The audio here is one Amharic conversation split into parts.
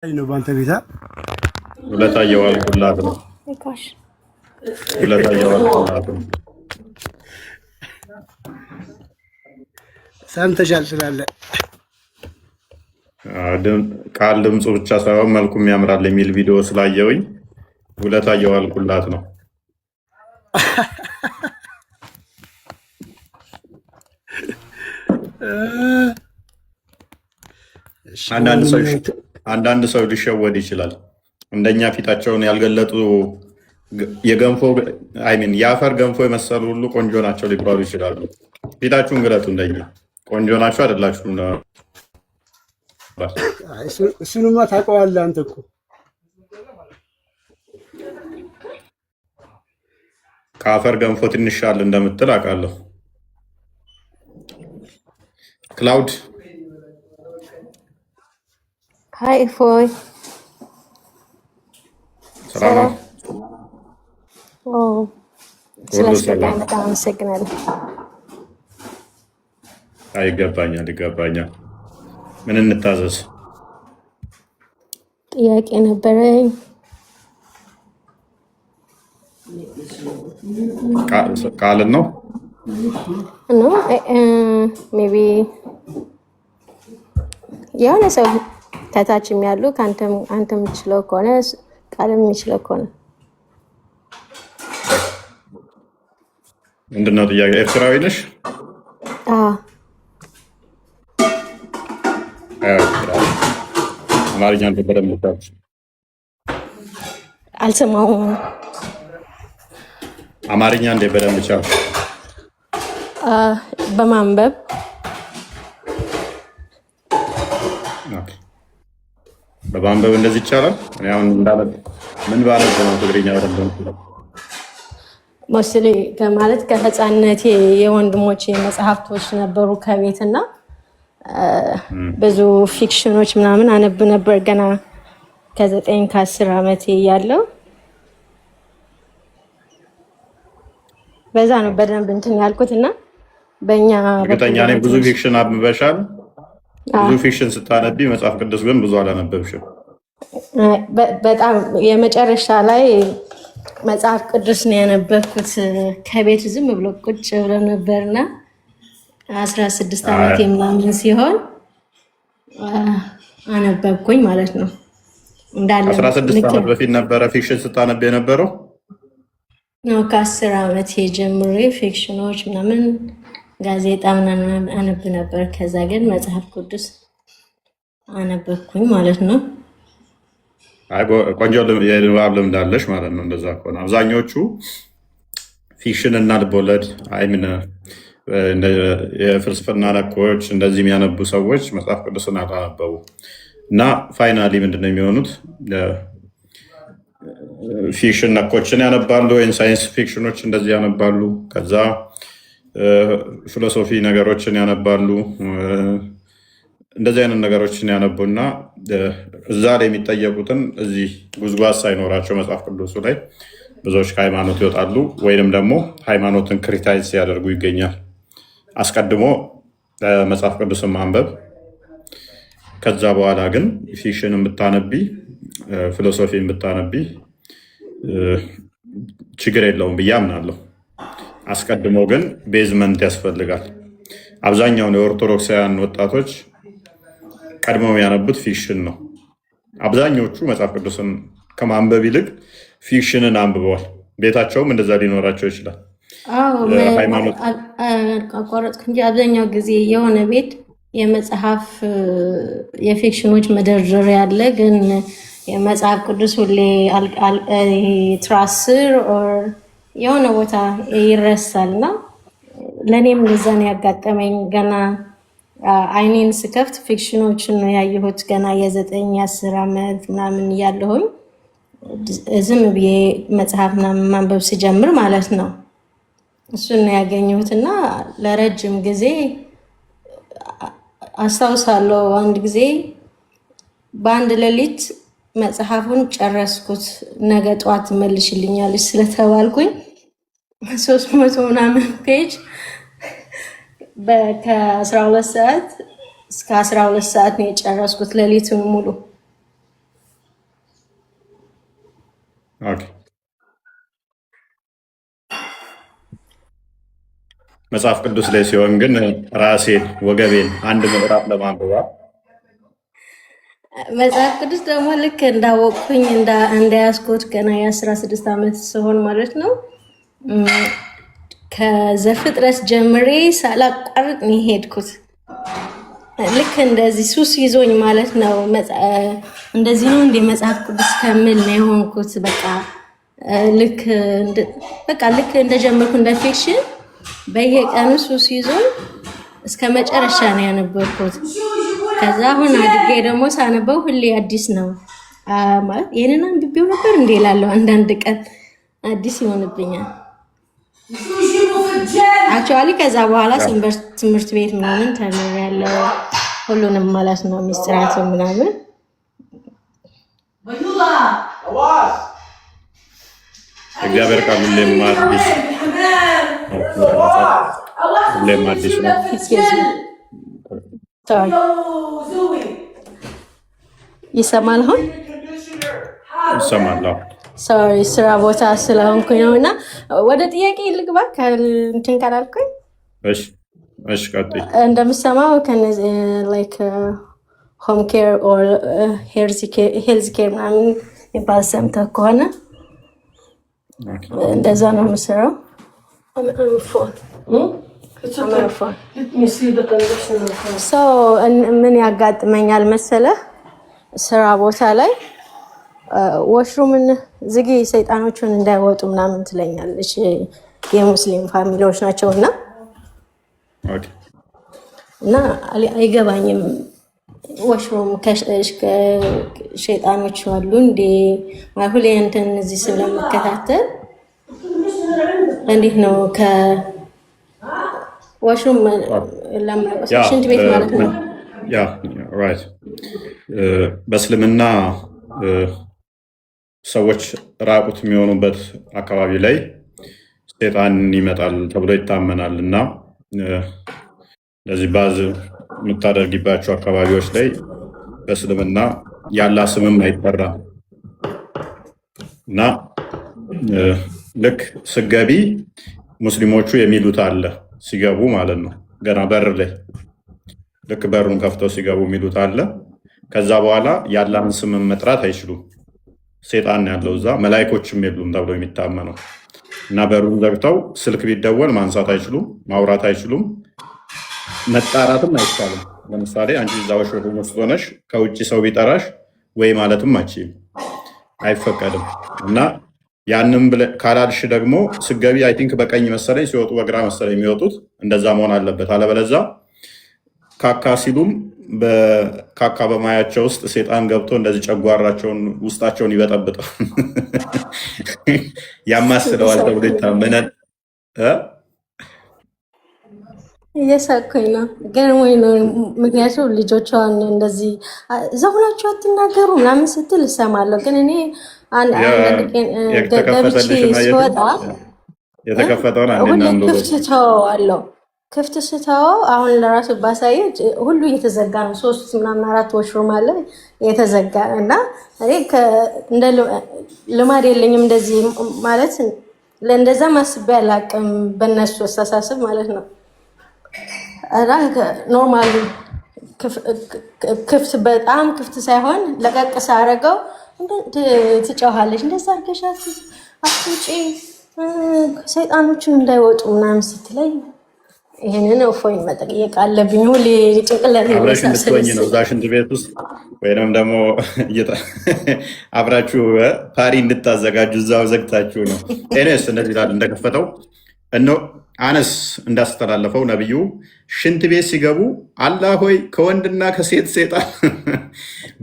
ነው ባንተ ቤታ ሁለታ እየዋልኩላት ነው። ሁለታ እየዋልኩላት ነው። ሰምተሻል ስላለ ቃል ድምፁ ብቻ ሳይሆን መልኩም ያምራል የሚል ቪዲዮ ስላየውኝ ሁለታ እየዋልኩላት ነው። አንዳንድ ሰው ሊሸወድ ይችላል። እንደኛ ፊታቸውን ያልገለጡ የገንፎ አይሚን የአፈር ገንፎ የመሰሉ ሁሉ ቆንጆ ናቸው ሊባሉ ይችላሉ። ፊታችሁን ግለጡ። እንደኛ ቆንጆ ናቸው አይደላችሁም? እሱንማ ታውቀዋለህ አንተ እኮ። ከአፈር ገንፎ ትንሽ ሻል እንደምትል አውቃለሁ። ክላውድ ሃይ ፎይ ሰላም። ስለሰላም በጣም አመሰግናለሁ። ይገባኛል። ምን እንታዘዝ? ጥያቄ ነበረኝ። ቃልን ነው ሜቢ የሆነ ሰው ከታችም ያሉ አንተ የምችለው ከሆነ ቃልም የሚችለው ከሆነ ምንድነው ጥያቄ? ኤርትራዊ ነሽ? አማርኛ በደንብ አልሰማሁም። አማርኛ እንደ በደንብ ቻው። በማንበብ በማንበብ እንደዚህ ይቻላል። አሁን እንዳለ ምን ባነብ ነው ትግርኛ በደንብ ሞስሊ ማለት ከህፃንነቴ የወንድሞቼ መጽሐፍቶች ነበሩ ከቤትና ብዙ ፊክሽኖች ምናምን አነብ ነበር ገና ከ9 ከ10 ዓመቴ ያለው በዛ ነው በደንብ እንትን ያልኩት እና በእኛ እርግጠኛ ነኝ ብዙ ፊክሽን አንብበሻል። ብዙ ፊክሽን ስታነቢ መጽሐፍ ቅዱስ ግን ብዙ አላነበብሽም። በጣም የመጨረሻ ላይ መጽሐፍ ቅዱስ ነው ያነበብኩት። ከቤት ዝም ብሎ ቁጭ ብሎ ነበርና 16 ዓመት ምናምን ሲሆን አነበብኩኝ ማለት ነው። እንዳለ 16 ዓመት በፊት ነበረ ፊክሽን ስታነብ የነበረው ነው። ከ10 ዓመት ጀምሬ ፊክሽኖች ምናምን ጋዜጣ ምናምን አነብ ነበር። ከዛ ግን መጽሐፍ ቅዱስ አነበብኩኝ ማለት ነው። ቆንጆ የንባብ ልምድ አለሽ ማለት ነው። እንደዛ ከሆነ አብዛኞቹ ፊክሽን እና ልቦለድ አይምን የፍልስፍና ነኮች እንደዚህ የሚያነቡ ሰዎች መጽሐፍ ቅዱስን አላነበቡ እና ፋይናሊ ምንድነው የሚሆኑት? ፊክሽን ነኮችን ያነባሉ ወይም ሳይንስ ፊክሽኖች እንደዚህ ያነባሉ። ከዛ ፊሎሶፊ ነገሮችን ያነባሉ። እንደዚህ አይነት ነገሮችን ያነቡና እዛ ላይ የሚጠየቁትን እዚህ ጉዝጓዝ ሳይኖራቸው መጽሐፍ ቅዱሱ ላይ ብዙዎች ከሃይማኖት ይወጣሉ ወይንም ደግሞ ሃይማኖትን ክሪታይዝ ሲያደርጉ ይገኛል። አስቀድሞ መጽሐፍ ቅዱስን ማንበብ፣ ከዛ በኋላ ግን ፊክሽን ብታነቢ ፊሎሶፊን ብታነቢ ችግር የለውም ብዬ አምናለሁ። አስቀድሞ ግን ቤዝመንት ያስፈልጋል። አብዛኛውን የኦርቶዶክሳውያን ወጣቶች ቀድመው ያነቡት ፊክሽን ነው። አብዛኞቹ መጽሐፍ ቅዱስን ከማንበብ ይልቅ ፊክሽንን አንብበዋል። ቤታቸውም እንደዛ ሊኖራቸው ይችላል። አቋረጥኩ እንጂ አብዛኛው ጊዜ የሆነ ቤት የመጽሐፍ የፊክሽኖች መደርደሪያ ያለ፣ ግን የመጽሐፍ ቅዱስ ሁሌ ትራስር የሆነ ቦታ ይረሳል እና ለእኔም እንደዛ ነው ያጋጠመኝ። ገና አይኔን ስከፍት ፊክሽኖችን ነው ያየሁት። ገና የ9-10 ዓመት ምናምን እያለሁኝ ዝም ብዬ መጽሐፍ ምናምን ማንበብ ስጀምር ማለት ነው እሱን ነው ያገኘሁት እና ለረጅም ጊዜ አስታውሳለሁ። አንድ ጊዜ በአንድ ሌሊት መጽሐፉን ጨረስኩት። ነገ ጠዋት መልሽልኛለች ስለተባልኩኝ 300 ምናምን ፔጅ ከ12 ሰዓት እስከ 12 ሰዓት ነው የጨረስኩት ሌሊቱን ሙሉ። ኦኬ። መጽሐፍ ቅዱስ ላይ ሲሆን ግን ራሴን ወገቤን አንድ ምዕራፍ ለማንበባ መጽሐፍ ቅዱስ ደግሞ ልክ እንዳወቅኩኝ እንዳያስኮት ገና የ16 ዓመት ሲሆን ማለት ነው ከዘፍጥረት ጀምሬ ሳላቋርጥ ነው የሄድኩት። ልክ እንደዚህ ሱስ ይዞኝ ማለት ነው። እንደዚህ ነው እንደ መጽሐፍ ቅዱስ ከምል ነው የሆንኩት። ልክ እንደጀመርኩ እንደ ፊክሽን በየቀኑ ሱስ ይዞኝ እስከ መጨረሻ ነው ያነበብኩት። ከዛ አሁን አድጌ ደግሞ ሳነበው ሁሌ አዲስ ነው ማለት ይሄንን አንብቤው ነበር እንዴ እላለሁ። አንዳንድ ቀን አዲስ ይሆንብኛል። አክቹዋሊ ከዛ በኋላ ሰንበት ትምህርት ቤት ምናምን ተምሬያለሁ። ሁሉንም ማለት ነው ሚስጥራት ምናምን እግዚአብሔር ቃል ሁሌም አዲስ ነው። ይሰማል አሁን ይሰማል። ሶሪ ስራ ቦታ ስለሆንኩኝ ነው። እና ወደ ጥያቄ ልግባ እንትን ካላልኩኝ። እሺ ቀጥይ። እንደምሰማው ከነዚህ ላይክ ሆም ኬር ኦር ሄልዝ ኬር ምናምን የሚባል ሰምተህ ከሆነ እንደዛ ነው የምሰራው። ምን ያጋጥመኛል መሰለህ ስራ ቦታ ላይ ወሽሩምን ዝጊ ሰይጣኖቹን እንዳይወጡ ምናምን ትለኛለች። የሙስሊም ፋሚሊዎች ናቸው እና አይገባኝም። ወሽሩም ከሸይጣኖች አሉ እንዴ ሁሌ እንትን እዚህ ስለምከታተል እንዴት ነው ከወሽሩም ሽንት ቤት ማለት ነው። በእስልምና ሰዎች ራቁት የሚሆኑበት አካባቢ ላይ ሴጣን ይመጣል ተብሎ ይታመናል እና ለዚህ ባዝ የምታደርጊባቸው አካባቢዎች ላይ በእስልምና ያላ ስምም አይጠራም እና ልክ ስገቢ ሙስሊሞቹ የሚሉት አለ ሲገቡ ማለት ነው። ገና በር ላይ ልክ በሩን ከፍተው ሲገቡ የሚሉት አለ። ከዛ በኋላ ያላን ስምም መጥራት አይችሉም። ሴጣን ያለው እዛ መላይኮችም የሉም ተብሎ የሚታመነው እና በሩን ዘግተው ስልክ ቢደወል ማንሳት አይችሉም፣ ማውራት አይችሉም፣ መጣራትም አይቻልም። ለምሳሌ አንቺ እዛ ወሽሩም ውስጥ ሆነሽ ከውጭ ሰው ቢጠራሽ ወይ ማለትም አችልም፣ አይፈቀድም። እና ያንም ካላልሽ ደግሞ ስገቢ አይ ቲንክ በቀኝ መሰለኝ ሲወጡ በግራ መሰለኝ የሚወጡት እንደዛ መሆን አለበት። አለበለዛ ካካ ሲሉም በካካ በማያቸው ውስጥ ሴጣን ገብቶ እንደዚህ ጨጓራቸውን ውስጣቸውን ይበጠብጠው ያማስለዋል ተብሎ ይታመናል። እየሳኩኝ ነው ግን ወይ ነው ምክንያቱም ልጆቿን እንደዚህ እዛ ሆናችሁ አትናገሩ ምናምን ስትል እሰማለሁ። ግን እኔ ገብቼ ስወጣ የተከፈተውን ሁሌ ክፍት ተወዋለሁ። ክፍት ስተወው አሁን ለራሱ ባሳየ ሁሉ እየተዘጋ ነው። 3 ምናምን 4 ወሽሩም አለ የተዘጋ እና እኔ እንደ ልማድ የለኝም እንደዚህ ማለት ለእንደዛ ማስቤ አላውቅም በእነሱ አስተሳሰብ ማለት ነው። እና ኖርማል ክፍት በጣም ክፍት ሳይሆን ለቀቅ ሳረገው ትጨዋለች እንደዛ አድርገሽ አትውጪ ሰይጣኖችን እንዳይወጡ ምናምን ስትለኝ ይሄንን እፎይ መጠየቅ አለብኝ። ሁሌ ጭንቅላት አብረሽ እንድትሆኝ ነው እዛ ሽንት ቤት ውስጥ ወይንም ደግሞ አብራችሁ ፓሪ እንድታዘጋጁ እዛው ዘግታችሁ ነው። ኤኔስ እንደዚህ ላል እንደከፈተው አነስ እንዳስተላለፈው ነብዩ ሽንት ቤት ሲገቡ አላህ ሆይ ከወንድና ከሴት ሴጣን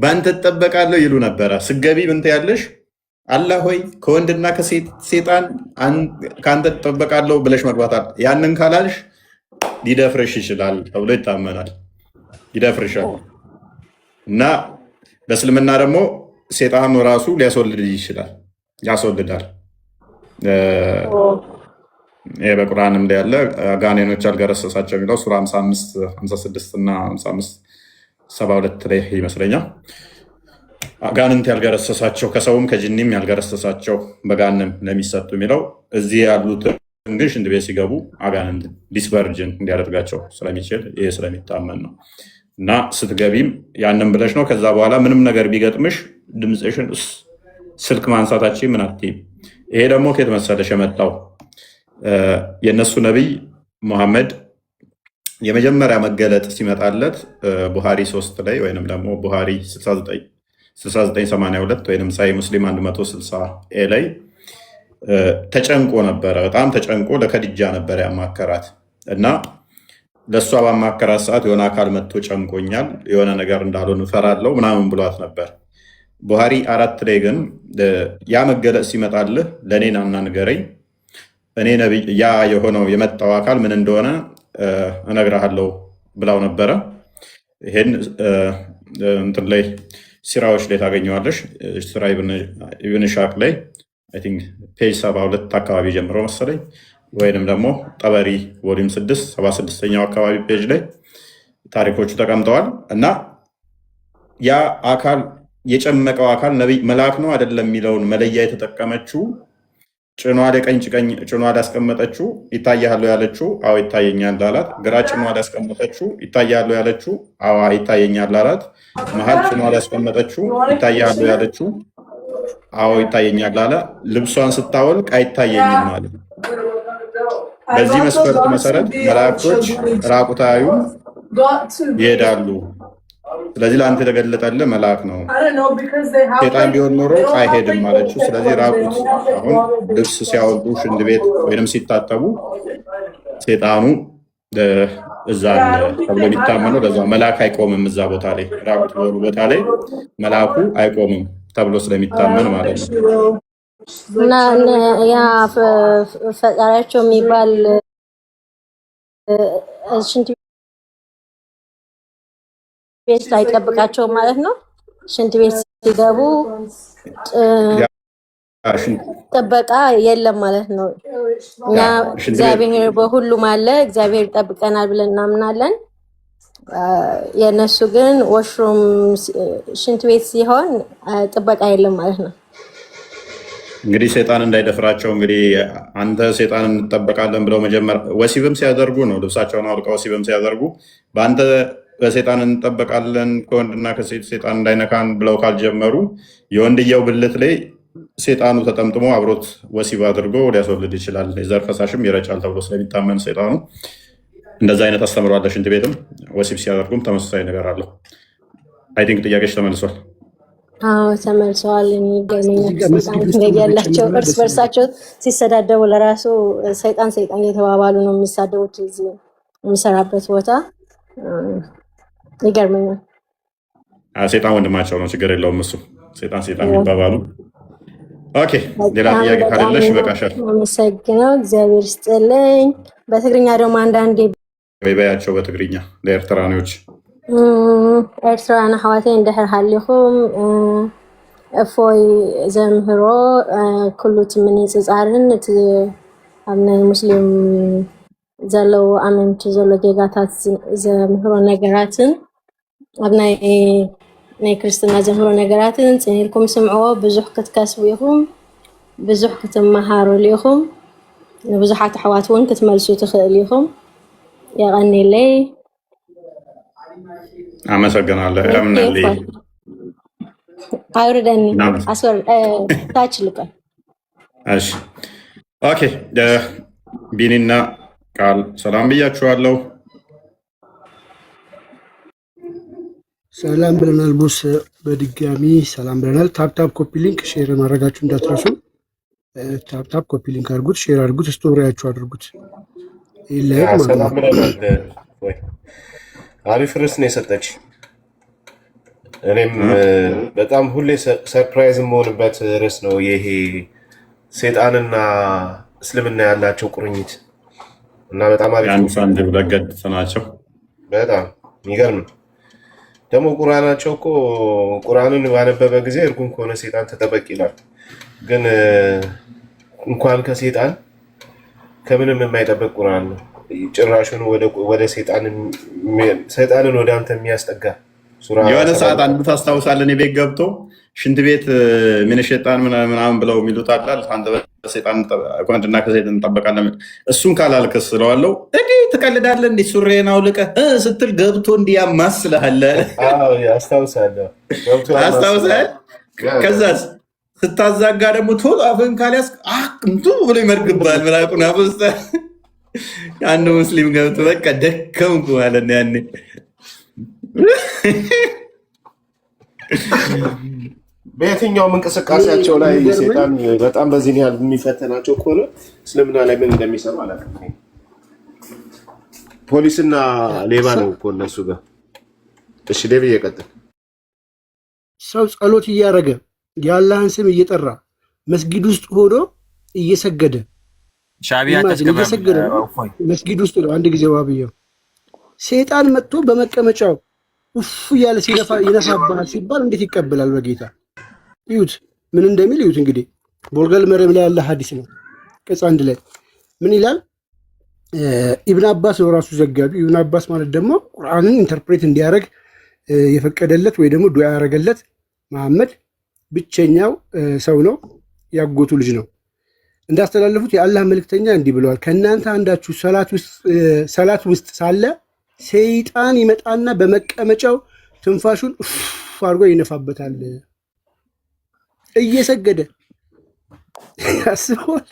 በአንተ ትጠበቃለሁ ይሉ ነበረ። ስገቢ ምን ትያለሽ? አላህ ሆይ ከወንድና ከሴት ሴጣን ከአንተ ትጠበቃለሁ ብለሽ መግባታል። ያንን ካላልሽ ሊደፍርሽ ይችላል ተብሎ ይታመናል። ይደፍርሻል እና በእስልምና ደግሞ ሴጣኑ ራሱ ሊያስወልድ ይችላል፣ ያስወልዳል። ይሄ በቁርአንም ላይ ያለ ጋኔኖች አልገረሰሳቸው የሚለው ሱራ 55፣ 56 እና 55፣ 72 ላይ ይመስለኛል። አጋንንት ያልገረሰሳቸው ከሰውም ከጅኒም ያልገረሰሳቸው በጋንም ለሚሰጡ የሚለው እዚህ ያሉት ግን ሽንት ቤት ሲገቡ አጋንንት ዲስቨርጅን እንዲያደርጋቸው ስለሚችል ይሄ ስለሚታመን ነው። እና ስትገቢም ያንን ብለሽ ነው። ከዛ በኋላ ምንም ነገር ቢገጥምሽ ድምፅሽን ስልክ ማንሳታችን ምን አትይም። ይሄ ደግሞ ከየት መሰለሽ የመጣው የእነሱ ነቢይ ሙሐመድ የመጀመሪያ መገለጥ ሲመጣለት ቡሃሪ 3 ላይ ወይንም ደግሞ ቡሃሪ 6982 ወይም ሳይ ሙስሊም 160 ላይ ተጨንቆ ነበረ። በጣም ተጨንቆ ለከድጃ ነበር ያማከራት እና ለእሷ ባማከራት ሰዓት የሆነ አካል መጥቶ ጨንቆኛል፣ የሆነ ነገር እንዳልሆን እፈራለሁ ምናምን ብሏት ነበር። ቡሃሪ 4 ላይ ግን ያ መገለጥ ሲመጣልህ ለእኔ ናና ንገረኝ፣ እኔ ነቢይ ያ የሆነው የመጣው አካል ምን እንደሆነ እነግርሃለሁ ብላው ነበረ። ይሄን እንትን ላይ ሲራዎች ላይ ታገኘዋለሽ። ሲራ ኢብን ሻቅ ላይ አይ ቲንክ ፔጅ 72 አካባቢ ጀምሮ መሰለኝ ወይንም ደግሞ ጠበሪ ቮሊዩም 6 76ኛው አካባቢ ፔጅ ላይ ታሪኮቹ ተቀምጠዋል። እና ያ አካል የጨመቀው አካል ነቢይ መልአክ ነው አይደለም የሚለውን መለያ የተጠቀመችው ጭኗ ላይ ቀኝ ጭኗ ላይ ያስቀመጠችው ይታያሉ ያለችው አዎ ይታየኛል አላት። ግራ ጭኗ ላይ ያስቀመጠችው ይታያሉ ያለችው አዎ ይታየኛል አላት። መሀል ጭኗ ላይ ያስቀመጠችው ይታያሉ ያለችው አዎ ይታየኛል አለ። ልብሷን ስታወልቅ አይታየኝም ማለት ነው። በዚህ መስፈርት መሰረት መላእክቶች ራቁታዩ ይሄዳሉ። ስለዚህ ለአንተ የተገለጠልህ መልአክ ነው። ሴጣን ቢሆን ኖሮ አይሄድም ማለችው። ስለዚህ ራቁት አሁን ልብስ ሲያወልቁ ሽንት ቤት ወይም ሲታጠቡ ሴጣኑ እዛ ተብሎ የሚታመነው ለዛ መልአክ አይቆምም። እዛ ቦታ ላይ ራቁት በሆኑ ቦታ ላይ መልአኩ አይቆምም ተብሎ ስለሚታመን ማለት ነው። እና ያ ፈጣሪያቸው የሚባል ሽንት ቤት ላይ ጠብቃቸው ማለት ነው። ሽንት ቤት ሲገቡ ጥበቃ የለም ማለት ነው። እና እግዚአብሔር በሁሉም አለ፣ እግዚአብሔር ይጠብቀናል ብለን እናምናለን። የእነሱ ግን ወሽሩም ሽንት ቤት ሲሆን ጥበቃ የለም ማለት ነው። እንግዲህ ሰይጣን እንዳይደፍራቸው እንግዲህ አንተ ሰይጣን እንጠበቃለን ብለው መጀመር ወሲብም ሲያደርጉ ነው ልብሳቸውን አውልቀው ወሲብም ሲያደርጉ በአንተ በሰይጣን እንጠበቃለን ከወንድና ከሴት ሰይጣን እንዳይነካን ብለው ካልጀመሩ የወንድየው ብልት ላይ ሰይጣኑ ተጠምጥሞ አብሮት ወሲብ አድርጎ ሊያስወልድ ይችላል። የዘር ፈሳሽም ይረጫል ተብሎ ስለሚታመን ሰይጣኑ እንደዛ አይነት አስተምሮ አለ። ሽንት ቤትም ወሲብ ሲያደርጉም ተመሳሳይ ነገር አለው። አይ ቲንክ ጥያቄሽ ተመልሷል። አዎ ተመልሰዋል። ያላቸው እርስ በርሳቸው ሲሰዳደቡ ለራሱ ሰይጣን እየተባባሉ ነው የሚሳደቡት። እዚህ የሚሰራበት ቦታ ይገርመኛል። ሰይጣን ወንድማቸው ነው፣ ችግር የለውም እሱ። ሰይጣን የሚባባሉ። ኦኬ ሌላ ጥያቄ ካለለሽ ይበቃሻል። አመሰግነው፣ እግዚአብሔር ይስጥልኝ። በትግርኛ ደግሞ አንዳንዴ በያቸው በትግርኛ ለኤርትራኖች ኤርትራውያን ኣሕዋተይ እንድሕር ሃሊኹም እፎይ ዘምህሮ ኩሉ እቲ ምንፅፃርን እቲ ኣብ ናይ ሙስሊም ዘለው ኣመንቲ ዘሎ ጌጋታት ዘምህሮ ነገራትን ኣብ ናይ ክርስትና ዘምህሮ ነገራትን ፅኒልኩም ስምዕዎ ብዙሕ ክትከስቡ ኢኹም ብዙሕ ክትመሃሩሉ ኢኹም ንብዙሓት ኣሕዋት እውን ክትመልሱ ትኽእል ኢኹም። የቀኒለይ አመሰግናለሁ። ያምናልኝ አውርደኒ አስወር ታች ልቀል። እሺ ኦኬ ቢኒና ቃል ሰላም ብያችኋለሁ። ሰላም ብለናል። ቦስ በድጋሚ ሰላም ብለናል። ታፕታፕ ኮፒ ሊንክ ሼር ማድረጋችሁ እንዳትረሱ። ታፕታፕ ኮፒ ሊንክ አድርጉት፣ ሼር አድርጉት፣ ስቶሪያችሁ አድርጉት። ሰላም ብለናል። አሪፍ ርዕስ ነው የሰጠች። እኔም በጣም ሁሌ ሰርፕራይዝ የምሆንበት ርዕስ ነው ይሄ ሴጣንና እስልምና ያላቸው ቁርኝት እና በጣም አሪፍ ናቸው። በጣም የሚገርም ደግሞ ቁርአናቸው እኮ ቁርአንን ባነበበ ጊዜ እርጉም ከሆነ ሴጣን ተጠበቅ ይላል። ግን እንኳን ከሴጣን ከምንም የማይጠበቅ ቁርአን ነው። ጭራሹን ወደ ሰይጣንን ወደ አንተ የሚያስጠጋ የሆነ ሰዓት አንዱ ታስታውሳለህ፣ እኔ ቤት ገብቶ ሽንት ቤት ምን ሸጣን ምናምን ብለው የሚሉት አላል። አንተ በሰይጣን ኮንድና ከሰይጣን እንጠበቃለን። እሱን ካላልከስ ስለዋለው እንዲህ ትቀልዳለህ እንዲህ ሱሬን አውልቀህ ስትል ገብቶ እንዲህ ያማስልሃል። አስታውሳለህ? ከዛስ ስታዛጋ ደግሞ ቶሎ አፍህን ካልያዝክ እንቱ ብሎ ይመርግብሃል። ምራቁን አፍስተ አንዱ ሙስሊም ገብቶ በቃ ደከምኩ ማለት ነው ያኔ በየትኛውም እንቅስቃሴያቸው ላይ ሰይጣን በጣም በዚህ ያህል የሚፈተናቸው ከሆነ እስልምና ላይ ምን እንደሚሰሩ አላውቅም። ፖሊስና ሌባ ነው እኮ እነሱ ጋር። እሺ ሌባ እየቀጥል ሰው ጸሎት እያደረገ የአላህን ስም እየጠራ መስጊድ ውስጥ ሆኖ እየሰገደ መስጊድ ውስጥ ነው። አንድ ጊዜ ዋብየው ሰይጣን መጥቶ በመቀመጫው ኡፍ እያለ ይነፋብሃል ሲባል እንዴት ይቀበላል? በጌታ ይሁት ምን እንደሚል ይሁት። እንግዲህ ቦልገል መረም ላይ ያለ ሐዲስ ነው። ቅጽ 1 ላይ ምን ይላል? ኢብን አባስ ነው ራሱ ዘጋቢ። ኢብን አባስ ማለት ደግሞ ቁርአንን ኢንተርፕሬት እንዲያደርግ የፈቀደለት ወይ ደግሞ ዱዓ ያደረገለት መሐመድ ብቸኛው ሰው ነው። ያጎቱ ልጅ ነው። እንዳስተላለፉት የአላህ መልእክተኛ እንዲህ ብለዋል፣ ከእናንተ አንዳችሁ ሰላት ውስጥ ሳለ ሰይጣን ይመጣና በመቀመጫው ትንፋሹን አድርጎ ይነፋበታል እየሰገደ ያስባል።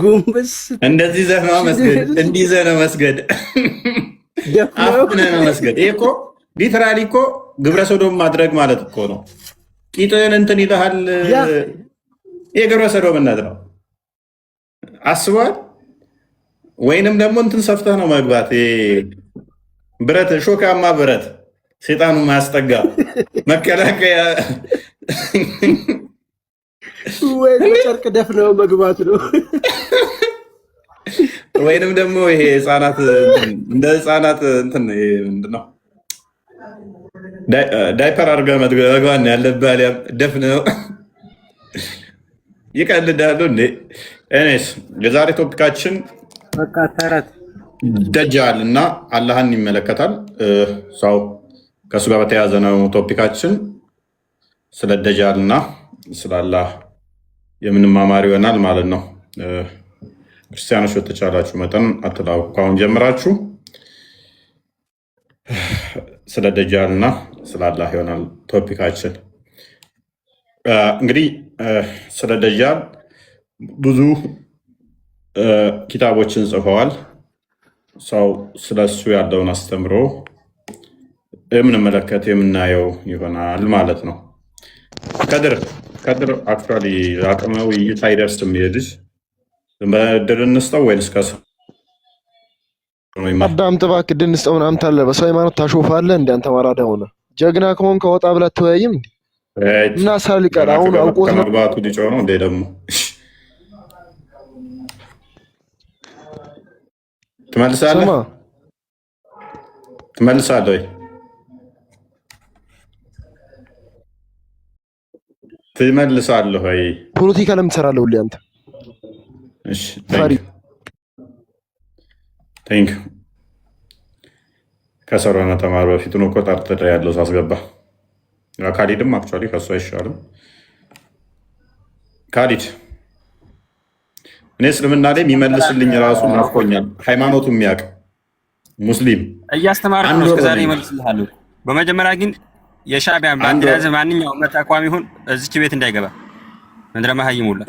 ጎንበስ እንደዚህ ዘና መስገድ እንዲህ ዘና መስገድ አፍነ ነው መስገድ። ይሄ እኮ ሊትራሊ እኮ ግብረ ሰዶም ማድረግ ማለት እኮ ነው። ቂጥን እንትን ይልሃል። የግብረ ሰዶምነት ነው አስቧል። ወይንም ደግሞ እንትን ሰፍተህ ነው መግባት። ብረት ሾካማ ብረት ሰይጣኑ ማያስጠጋ መከላከያ ወይ ጨርቅ ደፍነው መግባት ነው። ወይንም ደግሞ ይሄ ህፃናት እንደ ህፃናት እንትን ምንድነው ዳይፐር አድርገህ መግባት ያለብህ ደፍነው ይቀልዳሉ እንዴ። እኔስ የዛሬ ቶፒካችን ደጃል እና አላህን ይመለከታል። ሰው ከእሱ ጋር በተያያዘ ነው ቶፒካችን። ስለ ደጃል እና ስለ አላህ የምንማማር ይሆናል ማለት ነው። ክርስቲያኖች በተቻላችሁ መጠን አትላኩ። ካሁን ጀምራችሁ ስለ ደጃል እና ስለ አላህ ይሆናል ቶፒካችን። እንግዲህ ስለ ደጃል ብዙ ኪታቦችን ጽፈዋል። ሰው ስለሱ ያለውን አስተምሮ የምንመለከት የምናየው ይሆናል ማለት ነው። ከድር አክቹዋሊ አቅመ ውይይት አይደርስም። ይሄድሽ በድር እንስጠው ወይንስ ከሰ አዳምጥ እባክህ ድንስጠው ምናምን ታለ በሰው ሃይማኖት ታሾፋለህ። እንደ አንተ ማራዳ ሆነ ጀግና ከሆንክ ከወጣ ብላ ተወያይም እንዴ እና ሳል ይቀር አሁን አውቆት ነው መግባቱ ሊጮህ ነው እንዴ ደግሞ ትመልሳለህ ወይ? ትመልሳለህ ወይ? ፖለቲካ ለምን ትሰራለህ ሁሌ አንተ? እሺ ቴንክ ከሰራና ተማር በፊት ነው እኮ ጠርጥሬ ያለው ሳስገባ ካሊድም አክቹዋሊ ከሱ አይሻልም። ካሊድ እኔ እስልምና ላይ የሚመልስልኝ ራሱ ናፍቆኛል። ሃይማኖቱ የሚያውቅ ሙስሊም እያስተማርኩ ነው እስከዛሬ ይመልስልሃል። በመጀመሪያ ግን የሻዕቢያ ባንዲራዝ ማንኛውም ተቋም ይሁን እዚች ቤት እንዳይገባ ምንድነው ማህይሙላ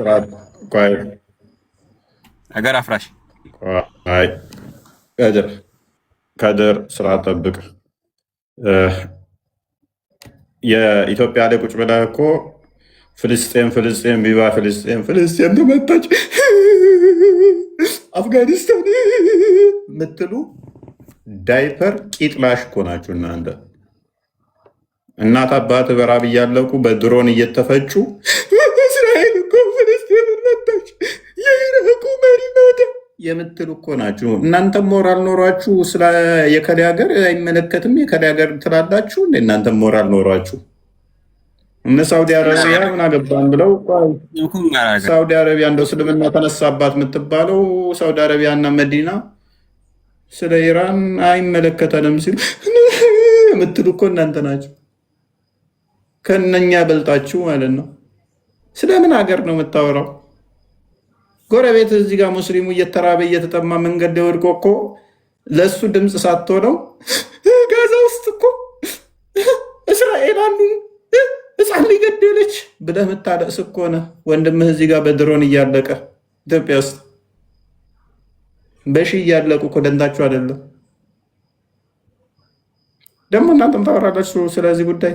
አገር አፍራሽ ከድር ስራ ጠብቅ። የኢትዮጵያ ላይ ቁጭ ብለህ እኮ ፍልስጤም ቢባ ፍልስጤም ተመታች አፍጋኒስታን የምትሉ ዳይፐር ቂጥላሽ እኮ ናችሁ እናንተ። እናት አባት በራብ እያለቁ በድሮን እየተፈጩ እስራኤል እኮ ፍልስጤም መታች የኢራቁ መሪ ሞተ የምትሉ እኮ ናችሁ እናንተም። ሞራል ኖሯችሁ ስለ የከሌ ሀገር አይመለከትም የከሌ ሀገር ትላላችሁ እንደ እናንተም ሞራል ኖሯችሁ እነ ሳውዲ አረቢያ ምን አገባን ብለው ሳውዲ አረቢያ እንደው እስልምና ተነሳባት የምትባለው ሳውዲ አረቢያ እና መዲና ስለ ኢራን አይመለከተንም ሲሉ የምትሉ እኮ እናንተ ናቸው። ከእነኛ በልጣችሁ ማለት ነው። ስለምን ሀገር ነው የምታወራው? ጎረቤት እዚህ ጋር ሙስሊሙ እየተራበ እየተጠማ መንገድ ላይ ወድቆ እኮ ለእሱ ድምፅ ሳትሆነው ጋዛ ውስጥ እኮ እስራኤል አንዱ ሕፃን ሊገደለች ብለህ የምታለቅስ እኮ ነህ። ወንድምህ እዚህ ጋር በድሮን እያለቀ ኢትዮጵያ ውስጥ በሺህ እያለቁ እኮ ደንታችሁ አይደለም። ደግሞ እናንተም ታወራላችሁ ስለዚህ ጉዳይ።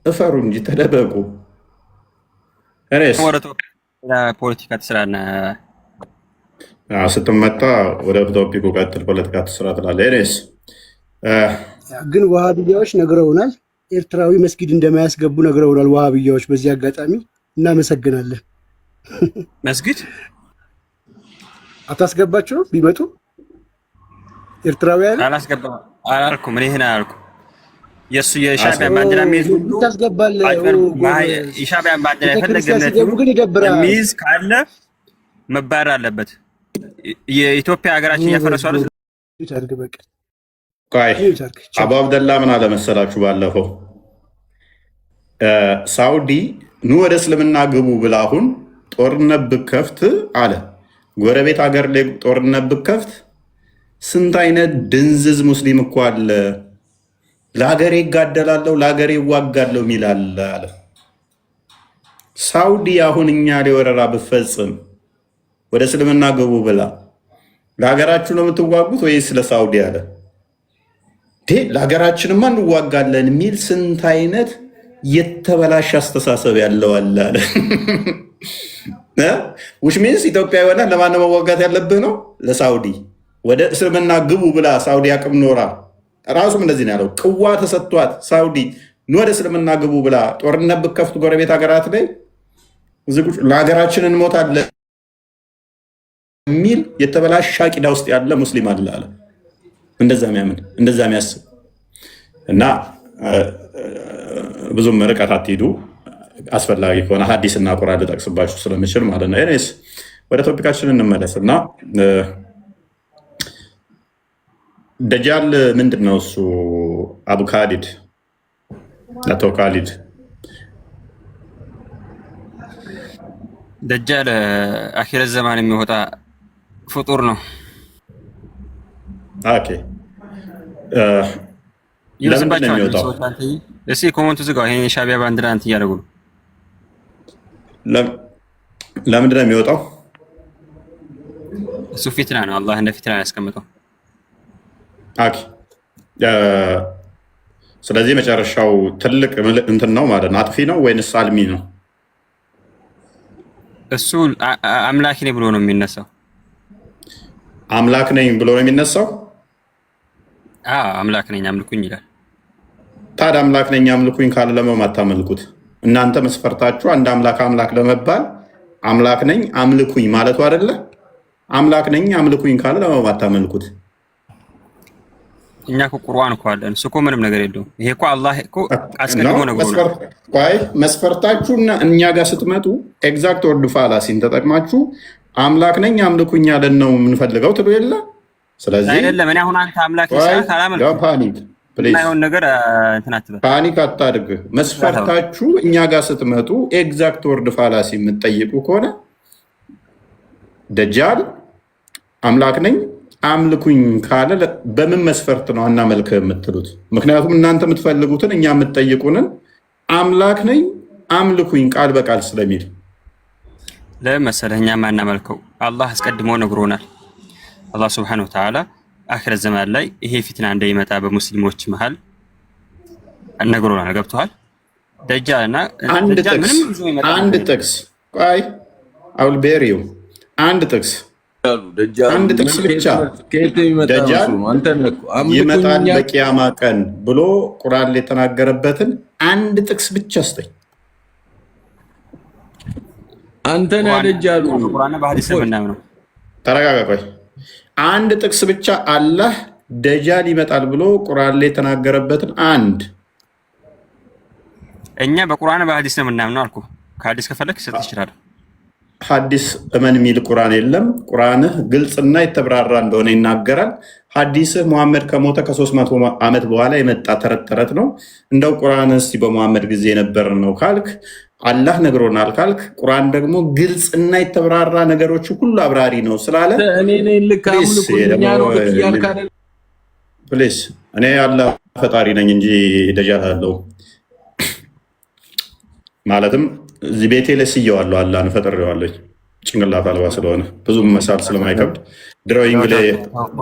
እፈሩ እንጂ ተደበቁ። ፖለቲካ ትስራና ስትመጣ ወደ ቶፒኩ ቀጥል። ፖለቲካ ትስራ ትላለህ። እኔስ ግን ዋሃብያዎች ነግረውናል፣ ኤርትራዊ መስጊድ እንደማያስገቡ ነግረውናል ዋሃብያዎች። በዚህ አጋጣሚ እናመሰግናለን። መስጊድ አታስገባቸው ቢመጡ ኤርትራውያን አላስገባም አላልኩም። እኔ ይሄን አላልኩም። የእሱ የሻዕቢያን ባንዲራ የሚይዝ ሁሉ የሻዕቢያን ባንዲራ የፈለገ እምነት የሚይዝ ካለ መባረር አለበት። የኢትዮጵያ ሀገራችን እያፈረሷል። አቡ አብደላ ምን አለመሰላችሁ? ባለፈው ሳውዲ ኑ ወደ እስልምና ግቡ ብላ አሁን ጦርነት ብከፍት አለ። ጎረቤት ሀገር ላይ ጦርነት ብከፍት ስንት አይነት ድንዝዝ ሙስሊም እኮ አለ። ለሀገሬ ይጋደላለሁ ለሀገሬ ይዋጋለሁ ሚላል አለ። ሳውዲ አሁን እኛ ላይ ወረራ ብፈጽም ወደ እስልምና ግቡ ብላ ለሀገራችሁ ነው የምትዋጉት ወይስ ለሳውዲ አለ። ለሀገራችንማ እንዋጋለን የሚል ስንት አይነት የተበላሽ አስተሳሰብ ያለው አለ አለ። ውሽ ሚንስ ኢትዮጵያ የሆነ ለማን መዋጋት ያለብህ ነው? ለሳውዲ። ወደ እስልምና ግቡ ብላ ሳውዲ አቅም ኖራ ራሱም እንደዚህ ነው ያለው። ቅዋ ተሰጥቷት ሳውዲ ወደ እስልምና ግቡ ብላ ጦርነት ብከፍቱ ጎረቤት ሀገራት ላይ ለሀገራችን እንሞታለን የሚል የተበላሽ ቂዳ ውስጥ ያለ ሙስሊም አለ አለ። እንደዛ የሚያምን እንደዛ የሚያስብ እና ብዙም ርቀት አትሂዱ። አስፈላጊ ከሆነ ሐዲስና ቁርአን ልጠቅስባችሁ ስለምችል ማለት ነው። እኔስ ወደ ቶፒካችን እንመለስ እና ደጃል ምንድን ነው እሱ? አቡ ካሊድ አቶ ካሊድ ደጃል አኺረት ዘማን የሚወጣ ፍጡር ነው። ኦኬ ለምንድን ነው የሚወጣው? እስኪ ኮመንቱ ዝጋው። ይሄን የሻዕቢያ ባንዲራ እንትን እያደረጉ ነው። ለምንድን ነው የሚወጣው? እሱ ፊትና ነው። አላህ እንደ ፊትና ያስቀምጠው። ኦኬ ስለዚህ መጨረሻው ትልቅ እንትን ነው ማለት ነው። አጥፊ ነው ወይንስ አልሚ ነው? እሱ አምላክ ነኝ ብሎ ነው የሚነሳው። አምላክ ነኝ ብሎ ነው የሚነሳው። አምላክ ነኝ አምልኩኝ ይላል። ታዲያ አምላክ ነኝ አምልኩኝ ካለ ለምን አታመልኩት? እናንተ መስፈርታችሁ አንድ አምላክ ለመባል አምላክ ነኝ አምልኩኝ ማለቱ አይደለ? አምላክ ነኝ አምልኩኝ ካለ ለምን አታመልኩት? እኛ እኮ ቁርአን እኮ አለን። እሱ እኮ ምንም ነገር የለውም። ይሄ እኮ አላህ እኮ አስቀድሞ ነው። መስፈርታችሁና እኛ ጋር ስትመጡ ኤግዛክት ወርድ ፋላሲን ተጠቅማችሁ አምላክ ነኝ አምልኩኝ ያለን ነው የምንፈልገው ትሉ የለ። ስለዚህ አይደለም እኔ አሁን አንተ አምላክ ፓኒክ አታድርግ። መስፈርታችሁ እኛ ጋር ስትመጡ ኤግዛክት ወርድ ፋላሲ የምትጠይቁ ከሆነ ደጃል አምላክ ነኝ አምልኩኝ ካለ በምን መስፈርት ነው አናመልክ የምትሉት? ምክንያቱም እናንተ የምትፈልጉትን እኛ የምትጠይቁንን አምላክ ነኝ አምልኩኝ ቃል በቃል ስለሚል ለመሰለህ እኛ ማናመልከው አላህ አስቀድሞ ነግሮናል። አላህ ሱብሓነሁ ወተዓላ አኺረት ዘመን ላይ ይሄ ፊትና እንደሚመጣ በሙስሊሞች መሃል ነግሮናል። ገብቶሃል? ደጃልና አንድ ጥቅስ ቆይ አውል ቤሪው አንድ ጥቅስ ብቻ ደጃል ይመጣል በቂያማ ቀን ብሎ ቁርአን ላይ የተናገረበትን አንድ ጥቅስ ብቻ ስጠኝ። አንተና ደጃሉ ቁርአን በሐዲስ ምናምን ነው። ተረጋጋ ቆይ። አንድ ጥቅስ ብቻ አላህ ደጃል ይመጣል ብሎ ቁርአን ላይ የተናገረበትን አንድ። እኛ በቁርአን በሐዲስ ነው ምናምን ነው አልኩ። ከሐዲስ ከፈለክ ሰጥ ይችላል። ሐዲስ እመን የሚል ቁርአን የለም። ቁርአንህ ግልጽና የተብራራ እንደሆነ ይናገራል። ሐዲስህ ሙሐመድ ከሞተ ከ300 ዓመት በኋላ የመጣ ተረት ተረት ነው። እንደው ቁርአን እስቲ በሙሐመድ ጊዜ የነበር ነው ካልክ አላህ ነግሮናል ካልክ ቁርአን ደግሞ ግልጽና የተብራራ ነገሮች ሁሉ አብራሪ ነው ስላለ ፕሊስ እኔ አላህ ፈጣሪ ነኝ እንጂ ደጃል አለው ማለትም እዚህ ቤቴ ላይ ስየዋለሁ። አላህን ፈጥሬዋለሁ ጭንቅላት አልባ ስለሆነ ብዙም መሳል ስለማይከብድ ድሮይንግ ላይ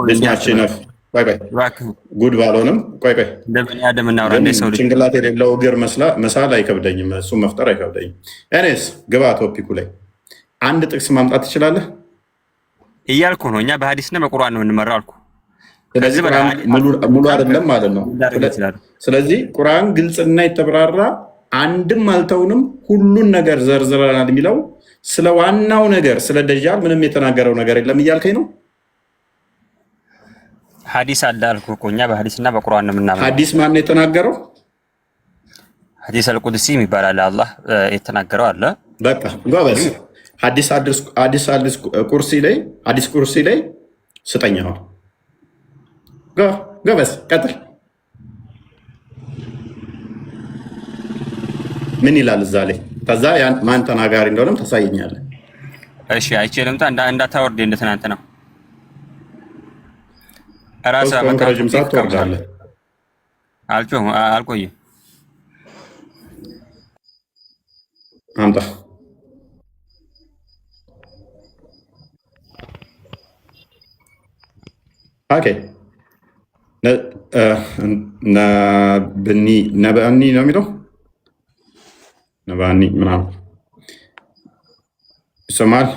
ቢዝናችን ቆይ ጉድ ባልሆንም ቆይ ጭንቅላት የሌለው እግር መሳል አይከብደኝም። እሱም መፍጠር አይከብደኝም። እኔስ ግባ ቶፒኩ ላይ አንድ ጥቅስ ማምጣት ትችላለህ እያልኩ ነው። እኛ በሐዲስና በቁርአን ነው እንመራው አልኩ። ስለዚህ ሙሉ አይደለም ማለት ነው። ስለዚህ ቁርአን ግልጽና የተብራራ አንድም አልተውንም ሁሉን ነገር ዘርዝረናል የሚለው ስለ ዋናው ነገር ስለ ደጃል ምንም የተናገረው ነገር የለም እያልከኝ ነው? ሐዲስ አለ አልኩህ እኮ እኛ በሐዲስና በቁርአን ነው የምናምነው። ሐዲስ ማን ነው የተናገረው? ሐዲስ አልቁድሲ የሚባል አለ፣ አላህ የተናገረው አለ። በቃ ጎበዝ። ሐዲስ ቁርሲ ላይ ስጠኛው። ጎበዝ ቀጥል። ምን ይላል እዛ ላይ? ከዛ ማን ተናጋሪ እንደሆነም ታሳየኛለህ። እሺ አይቼልም። እንዳታወርድ እንደተናንተ ነው ራስ ረጅም ሰዓት ትወርዳለህ። አልቆይም። አምጣ። ኦኬ ነብኒ ነው የሚለው ነባኒ ምናምን ይሰማል።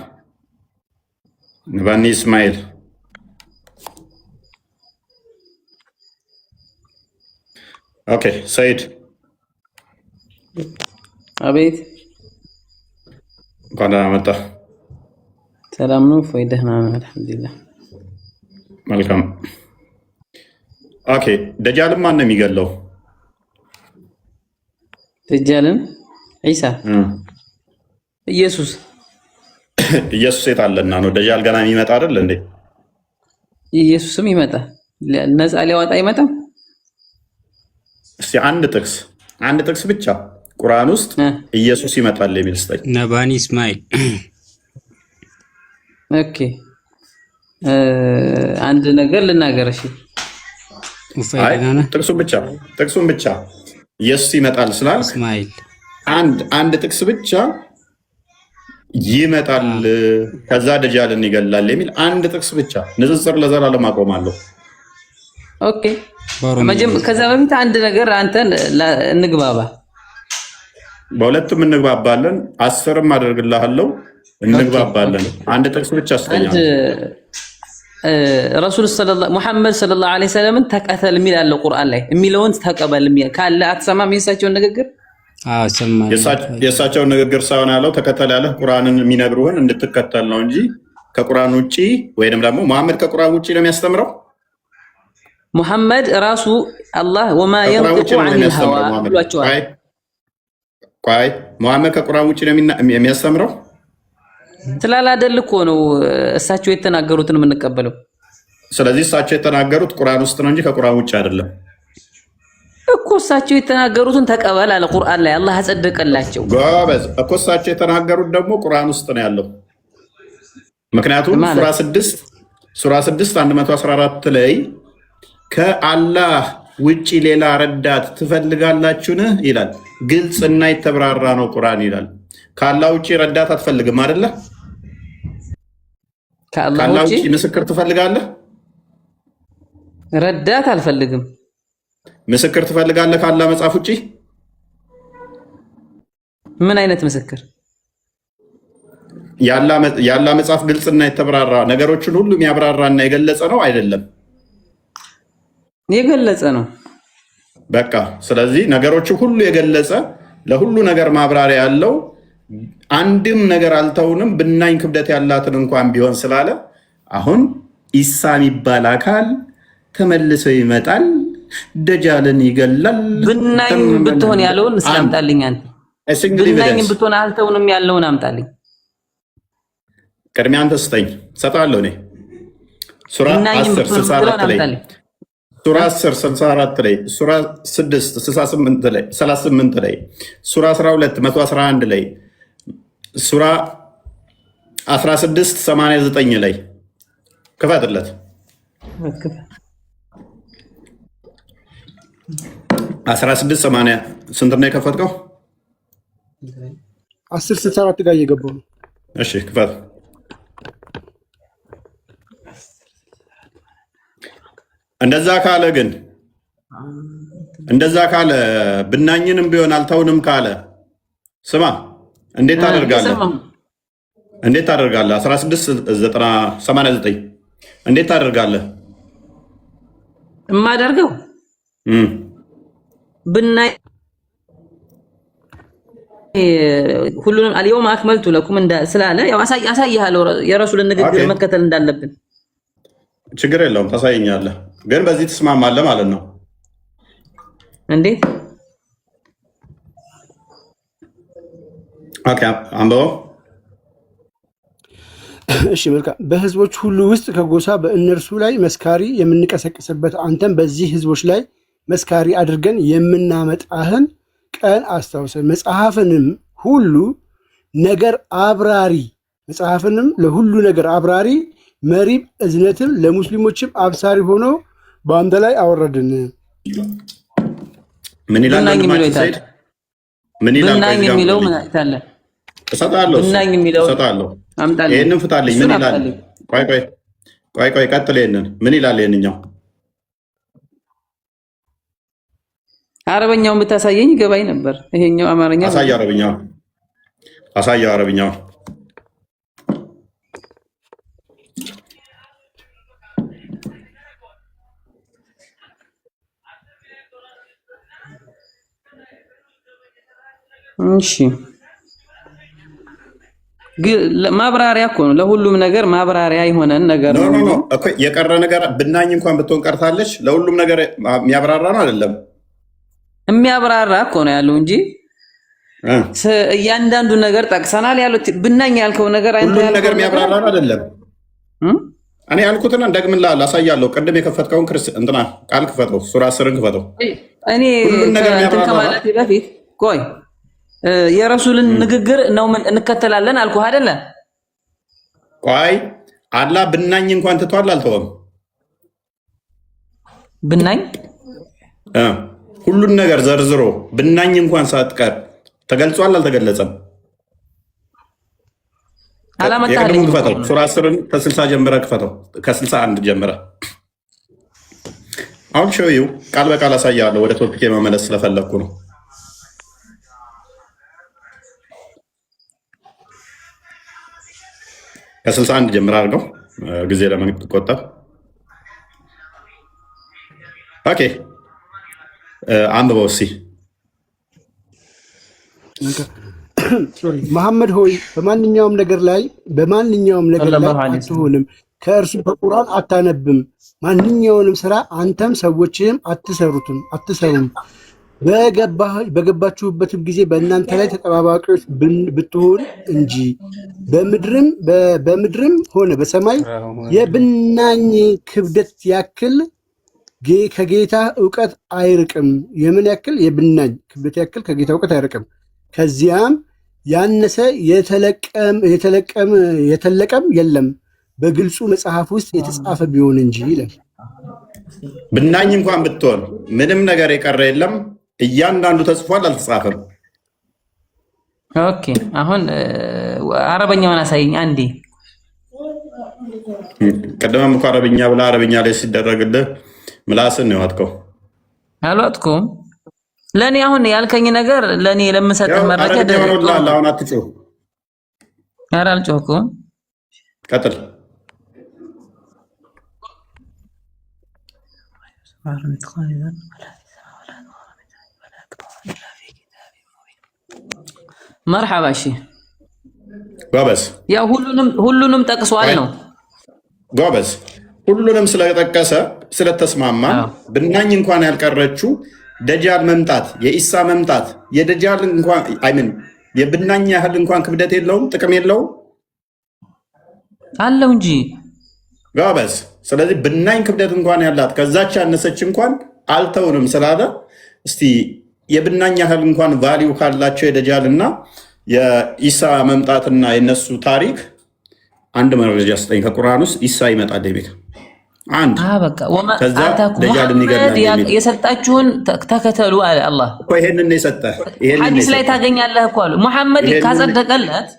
ነባኒ እስማኤል ኦኬ። ሰይድ አቤት። እንኳን ደህና መጣ። ሰላም ነው ወይ? ደህና ነው አልሐምዱሊላህ። መልካም። ኦኬ ደጃልን ማን ነው የሚገለው? ደጃልን ዒሳ ኢየሱስ የት አለና ነው? ደጃል ገና የሚመጣ አይደል እንዴ? ኢየሱስም ይመጣል። ነፃ ሊያወጣ አይመጣም? እስቲ አንድ ጥቅስ ብቻ ቁርአን ውስጥ ኢየሱስ ይመጣል የሚል ስጠኝ። ነባኒ እስማኤል። ኦኬ አንድ ነገር ልናገር። እሺ ጥቅሱን ብቻ ኢየሱስ ይመጣል ስላል እስማኤል አንድ ጥቅስ ብቻ ይመጣል ከዛ ደጃልን ይገላል የሚል አንድ ጥቅስ ብቻ ንጽጽር ለዘላለም አቆማለሁ። ኦኬ ከዛ በፊት አንድ ነገር አንተ እንግባባ። በሁለቱም እንግባባለን። 10ም አደርግልሃለሁ እንግባባለን። አንድ ጥቅስ ብቻ አስተኛው። ረሱል ሙሐመድ ሰለላሁ ዐለይሂ ወሰለም ተቀተል የሚል አለ ቁርአን ላይ የሚለውን ተቀበል ካለ አትሰማም? የእሳቸውን ንግግር የእሳቸውን ንግግር ሳይሆን ያለው ተከተል ያለህ ቁርአንን የሚነግሩህን እንድትከተል ነው እንጂ ከቁርአን ውጪ ወይንም ደግሞ መሐመድ ከቁርአን ውጪ ነው የሚያስተምረው። ሙሐመድ ራሱ አላህ ወማ የንጢቁ ዐኒል ሀዋ ብሏቸዋል። ቆይ መሐመድ ከቁርአን ውጪ ነው የሚያስተምረው ስላላደል እኮ ነው እሳቸው የተናገሩትን የምንቀበለው። ስለዚህ እሳቸው የተናገሩት ቁርአን ውስጥ ነው እንጂ ከቁርአን ውጪ አይደለም እኮ። እሳቸው የተናገሩትን ተቀበል አለ ቁርአን ላይ አላህ አጸደቀላቸው። ጎበዝ እኮ እሳቸው የተናገሩት ደግሞ ቁርአን ውስጥ ነው ያለው። ምክንያቱም ሱራ 6 114 ላይ ከአላህ ውጪ ሌላ ረዳት ትፈልጋላችሁን ይላል። ግልጽና የተብራራ ነው ቁርአን ይላል። ከአላህ ውጪ ረዳት አትፈልግም አይደለ? ከአላህ ውጪ ምስክር ትፈልጋለህ? ረዳት አልፈልግም። ምስክር ትፈልጋለህ ከአላህ መጽሐፍ ውጪ? ምን አይነት ምስክር? ያላ መጽሐፍ ግልጽና የተብራራ ነገሮችን ሁሉ የሚያብራራና የገለጸ ነው አይደለም? የገለጸ ነው። በቃ ስለዚህ ነገሮችን ሁሉ የገለጸ ለሁሉ ነገር ማብራሪያ ያለው አንድም ነገር አልተውንም ብናኝ ክብደት ያላትን እንኳን ቢሆን ስላለ አሁን ኢሳ የሚባል አካል ተመልሶ ይመጣል፣ ደጃልን ይገላል። ብናኝ ብትሆን ያለውን እስኪ አምጣልኝ። አንተ ብናኝ ብትሆን አልተውንም ያለውን አምጣልኝ። ቅድሚያ አንተ ስጠኝ እሰጥሃለሁ። እኔ ሱራ 10 64 ላይ ሱራ 10 64 ላይ ሱራ 6 68 ላይ 38 ላይ ሱራ 12 111 ላይ ሱራ 16 89 ላይ ክፈትለት። 16 80 ስንት ነው የከፈትከው? 10 64 ጋር እየገባሁ ነው። እሺ ክፈት። እንደዛ ካለ ብናኝንም ቢሆን አልተውንም ካለ ስማ፣ እንዴት ታደርጋለህ? 1689 እንዴት ታደርጋለህ? የማደርገው ብናኝ ሁሉንም አልየውም አክመልቱ ለኩም ስላለ ያው አሳይሃለሁ የረሱልን ንግግር መከተል እንዳለብን። ችግር የለውም ታሳየኛለህ፣ ግን በዚህ ትስማማለህ ማለት ነው። እንዴት? ኦኬ አንበው። እሺ መልካም። በህዝቦች ሁሉ ውስጥ ከጎሳ በእነርሱ ላይ መስካሪ የምንቀሰቅስበት አንተም በዚህ ህዝቦች ላይ መስካሪ አድርገን የምናመጣህን ቀን አስታውሰን። መጽሐፍንም ለሁሉ ነገር አብራሪ መሪም እዝነትም ለሙስሊሞችም አብሳሪ ሆኖ በአንተ ላይ አወረድን። ምን ይላል? ምን ይላል? ብናኝ የሚለው ምን አይታለ? እሰጣለሁ። ይሄንን ፍታልኝ። ምን ይላል? ቆይ ቀጥል። ይሄንን ምን ይላል? ይሄንኛው አረበኛውን ብታሳየኝ ገባኝ ነበር። ይሄኛው አማርኛ አሳየው። አረብኛው እሺ ማብራሪያ እኮ ነው። ለሁሉም ነገር ማብራሪያ የሆነን ነገር ነው። እኮ የቀረ ነገር ብናኝ እንኳን ብትሆን ቀርታለች። ለሁሉም ነገር የሚያብራራ ነው አይደለም? የሚያብራራ እኮ ነው ያለው እንጂ እያንዳንዱ ነገር ጠቅሰናል ያሉት ብናኝ ያልከው ነገር ሁሉም ነገር የሚያብራራ ነው አይደለም? እኔ ያልኩትን እንደግምልሃለሁ፣ አሳያለሁ። ቅድም የከፈትከውን እንትና ቃል ክፈተው፣ ሱራ 10ን ክፈተው። እኔ እንትን ከማለቴ በፊት ቆይ የረሱልን ንግግር ነው እንከተላለን አልኩህ አይደለ? ቆይ አላህ ብናኝ እንኳን ትቷል አልተወም? ብናኝ ሁሉን ነገር ዘርዝሮ ብናኝ እንኳን ሳትቀር ተገልጿል አልተገለጸም? አላመጣልኝ። ክፈተው፣ ሱራ 10ን ከ60 ጀምረ ክፈተው፣ ከ61 ጀምረ። አሁን ሾዩ ቃል በቃል አሳያለሁ። ወደ ቶፒክ መመለስ ስለፈለግኩ ነው። ከ61 ጀምር አድርገው ጊዜ ለመቆጠብ። ኦኬ አንብበው እስኪ። መሐመድ ሆይ በማንኛውም ነገር ላይ አትሆንም፣ ከእርሱ ከቁርአን አታነብም። ማንኛውንም ስራ አንተም ሰዎችህም አትሰሩም። በገባችሁበትም ጊዜ በእናንተ ላይ ተጠባባቂዎች ብትሆን እንጂ በምድርም ሆነ በሰማይ የብናኝ ክብደት ያክል ከጌታ እውቀት አይርቅም። የምን ያክል? የብናኝ ክብደት ያክል ከጌታ እውቀት አይርቅም። ከዚያም ያነሰ የተለቀም የለም በግልጹ መጽሐፍ ውስጥ የተጻፈ ቢሆን እንጂ ይላል። ብናኝ እንኳን ብትሆን ምንም ነገር የቀረ የለም። እያንዳንዱ ተጽፏል፣ አልተጻፈም። ኦኬ አሁን አረበኛውን አሳይኝ አንዴ። ቀደምም እኮ አረብኛ ብላ አረብኛ ላይ ሲደረግልህ ምላስን ነው ያዋጥከው። አልዋጥኩም። ለእኔ አሁን ያልከኝ ነገር ለእኔ ለምሰጥህ መረጃ አሁን አትጮህ። ኧረ አልጮህኩም። ቀጥል። መርሐባ። እሺ ጎበዝ። ያው ሁሉንም ጠቅሷል ነው ጎበዝ። ሁሉንም ስለጠቀሰ ስለተስማማ ብናኝ እንኳን ያልቀረችው ደጃል መምጣት፣ የኢሳ መምጣት የደጃል እንኳን አይምን የብናኝ ያህል እንኳን ክብደት የለውም፣ ጥቅም የለውም። አለው እንጂ ጋበዝ። ስለዚህ ብናኝ ክብደት እንኳን ያላት ከዛች ያነሰች እንኳን አልተውንም ስላለ እስቲ የብናኝ ያህል እንኳን ቫሊዩ ካላቸው የደጃል እና የኢሳ መምጣትና የነሱ ታሪክ አንድ መረጃ ስጠኝ ከቁርአን ውስጥ። ኢሳ ይመጣል ቤት አንድ ከዛ ደጃል የሚገድል የሰጣችሁን ተከተሉ አለ አላህ እኮ። ይሄንን የሰጠህ ሐዲስ ላይ ታገኛለህ እኮ አሉ። ሙሐመድ ካጸደቀለት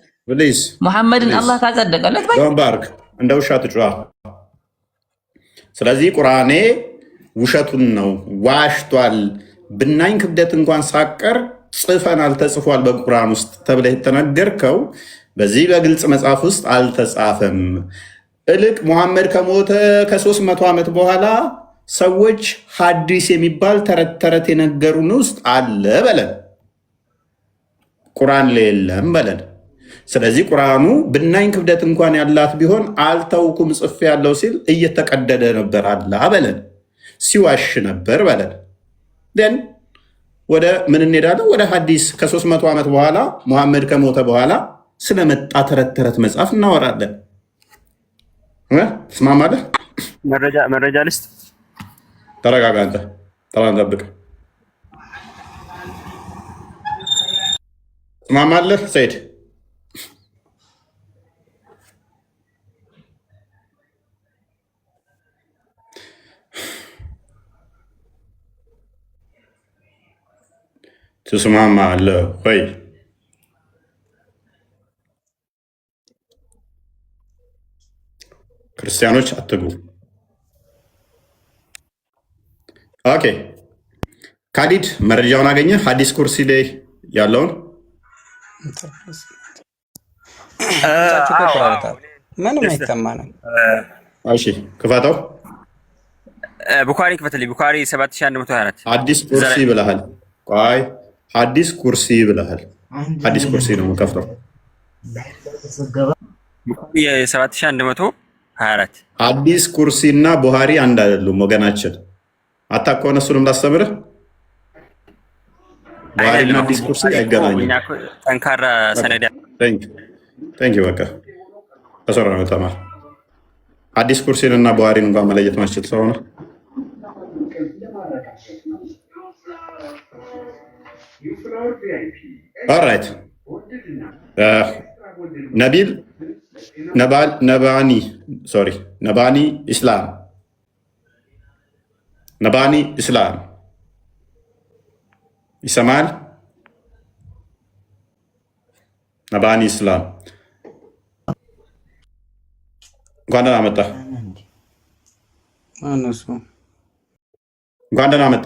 ሙሐመድን አላህ ካጸደቀለት ባርክ እንደ ውሻ ትጫዋ። ስለዚህ ቁርአኔ ውሸቱን ነው፣ ዋሽቷል። ብናኝ ክብደት እንኳን ሳቀር ጽፈናል፣ ተጽፏል በቁርአን ውስጥ ተብለህ የተናገርከው በዚህ በግልጽ መጽሐፍ ውስጥ አልተጻፈም። እልቅ ሙሐመድ ከሞተ ከ300 ዓመት በኋላ ሰዎች ሐዲስ የሚባል ተረት ተረት የነገሩን ውስጥ አለ በለን፣ ቁርአን ላይ የለም በለን። ስለዚህ ቁርአኑ ብናኝ ክብደት እንኳን ያላት ቢሆን አልተውኩም ጽፌ ያለው ሲል እየተቀደደ ነበር አላ በለን፣ ሲዋሽ ነበር በለን። ደን ወደ ምን እንሄዳለን? ወደ ሐዲስ ከ300 ዓመት በኋላ ሙሐመድ ከሞተ በኋላ ስለመጣ ተረት ተረት መጽሐፍ እናወራለን። ትስማማለህ? መረጃ ልስጥ። ተረጋጋ አንተ። ተራን ጠብቅ። ትስማማለህ ሰይድ? ትስማማለህ ወይ? ክርስቲያኖች አትግቡ። ኦኬ ካዲድ መረጃውን አገኘ? ሐዲስ ኩርሲ ላይ ያለውን ምንም አይሰማ ነው። እሺ ክፈተው። ቡኻሪ ክፈትልኝ። ቡኻሪ 7124 ሐዲስ ኩርሲ ብለሃል። ቆይ ሐዲስ ኩርሲ ብለሃል። ሐዲስ ኩርሲ ነው የምከፍተው። 7124 ሐዲስ ኩርሲ እና ቡኻሪ አንድ አይደሉም ወገናችን። አታውቀው እሱንም ላስተምርህ። ቡኻሪ እና ሐዲስ ኩርሲ አይገናኙም። ጠንካራ ሰነድ ቴንክ ዩ። በቃ ተሰራ ነው ተማር። ሐዲስ ኩርሲን እና ቡኻሪን እንኳን መለየት ማስችል ሰው ነው። ኦልራይት ነባኒ ኢስላም ይሰማል። ነባኒ ኢስላም እንኳን ደህና መጣ። እንኳን ደህና መጣ።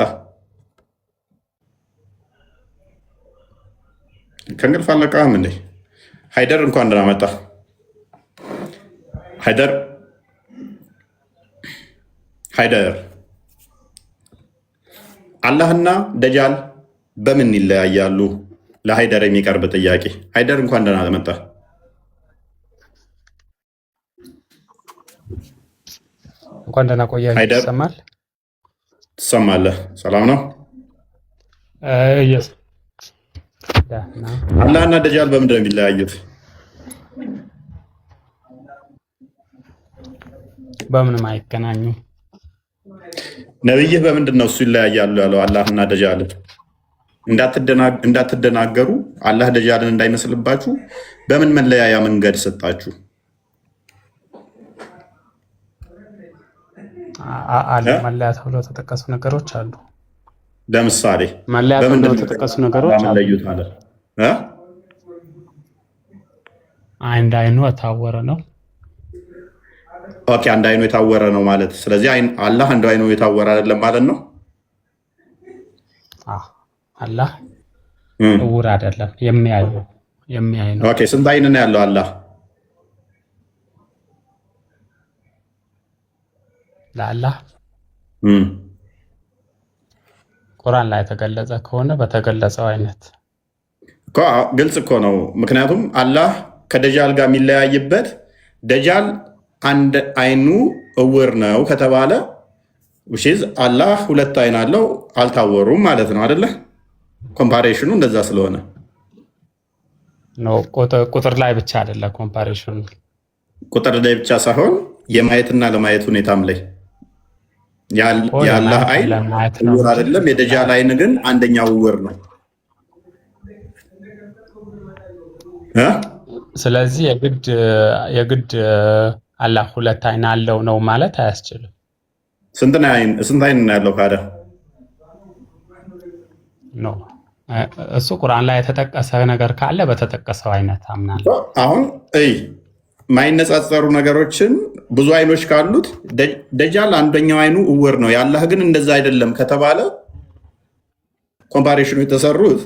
ከእንቅልፍ አልነቃህም እንዴ? ሃይደር እንኳን ደህና መጣ። ሃይደር አላህና ደጃል በምን ይለያያሉ? ለሃይደር የሚቀርብ ጥያቄ። ሃይደር እንኳን ደህና መጣ። እንኳን ደህና ቆያችሁ። ይሰማል? ትሰማለህ? ሰላም ነው? አላህና ደጃል በምንድን ነው የሚለያዩት? በምንም አይገናኙም። ነብይህ በምንድን ነው እሱ ይለያያሉ ያለው? አላህና ደጃል እንዳትደናገሩ፣ አላህ ደጃልን እንዳይመስልባችሁ በምን መለያያ መንገድ ሰጣችሁ? መለያ ተብለው የተጠቀሱ ነገሮች አሉ። ለምሳሌ መለያ ተብለው የተጠቀሱ ነገሮች አሉ። አንድ አይኑ የታወረ ነው። ኦኬ፣ አንድ አይኑ የታወረ ነው ማለት ስለዚህ አላህ አንድ አይኑ የታወረ አይደለም ማለት ነው። አላህ እውር አይደለም፣ የሚያይ ነው። ኦኬ፣ ስንት አይን ነው ያለው አላህ? ለአላህ ቁርአን ላይ የተገለጸ ከሆነ በተገለጸው አይነት ግልጽ እኮ ነው። ምክንያቱም አላህ ከደጃል ጋር የሚለያይበት ደጃል አንድ አይኑ እውር ነው ከተባለ አላህ ሁለት አይን አለው አልታወሩም ማለት ነው አይደለ? ኮምፓሬሽኑ እንደዛ ስለሆነ ቁጥር ላይ ብቻ አይደለ ኮምፓሬሽኑ። ቁጥር ላይ ብቻ ሳይሆን የማየትና ለማየት ሁኔታም ላይ የአላህ አይን እውር አይደለም። የደጃል አይን ግን አንደኛው እውር ነው። ስለዚህ የግድ አላህ ሁለት አይን አለው ነው ማለት አያስችልም። ስንት አይን ነው ያለው ካዳ? ነው እሱ ቁርአን ላይ የተጠቀሰ ነገር ካለ በተጠቀሰው አይነት አምናለሁ። አሁን ማይነጻጸሩ ነገሮችን ብዙ አይኖች ካሉት ደጃል አንደኛው አይኑ እውር ነው፣ የአላህ ግን እንደዛ አይደለም ከተባለ ኮምፓሬሽኑ የተሰሩት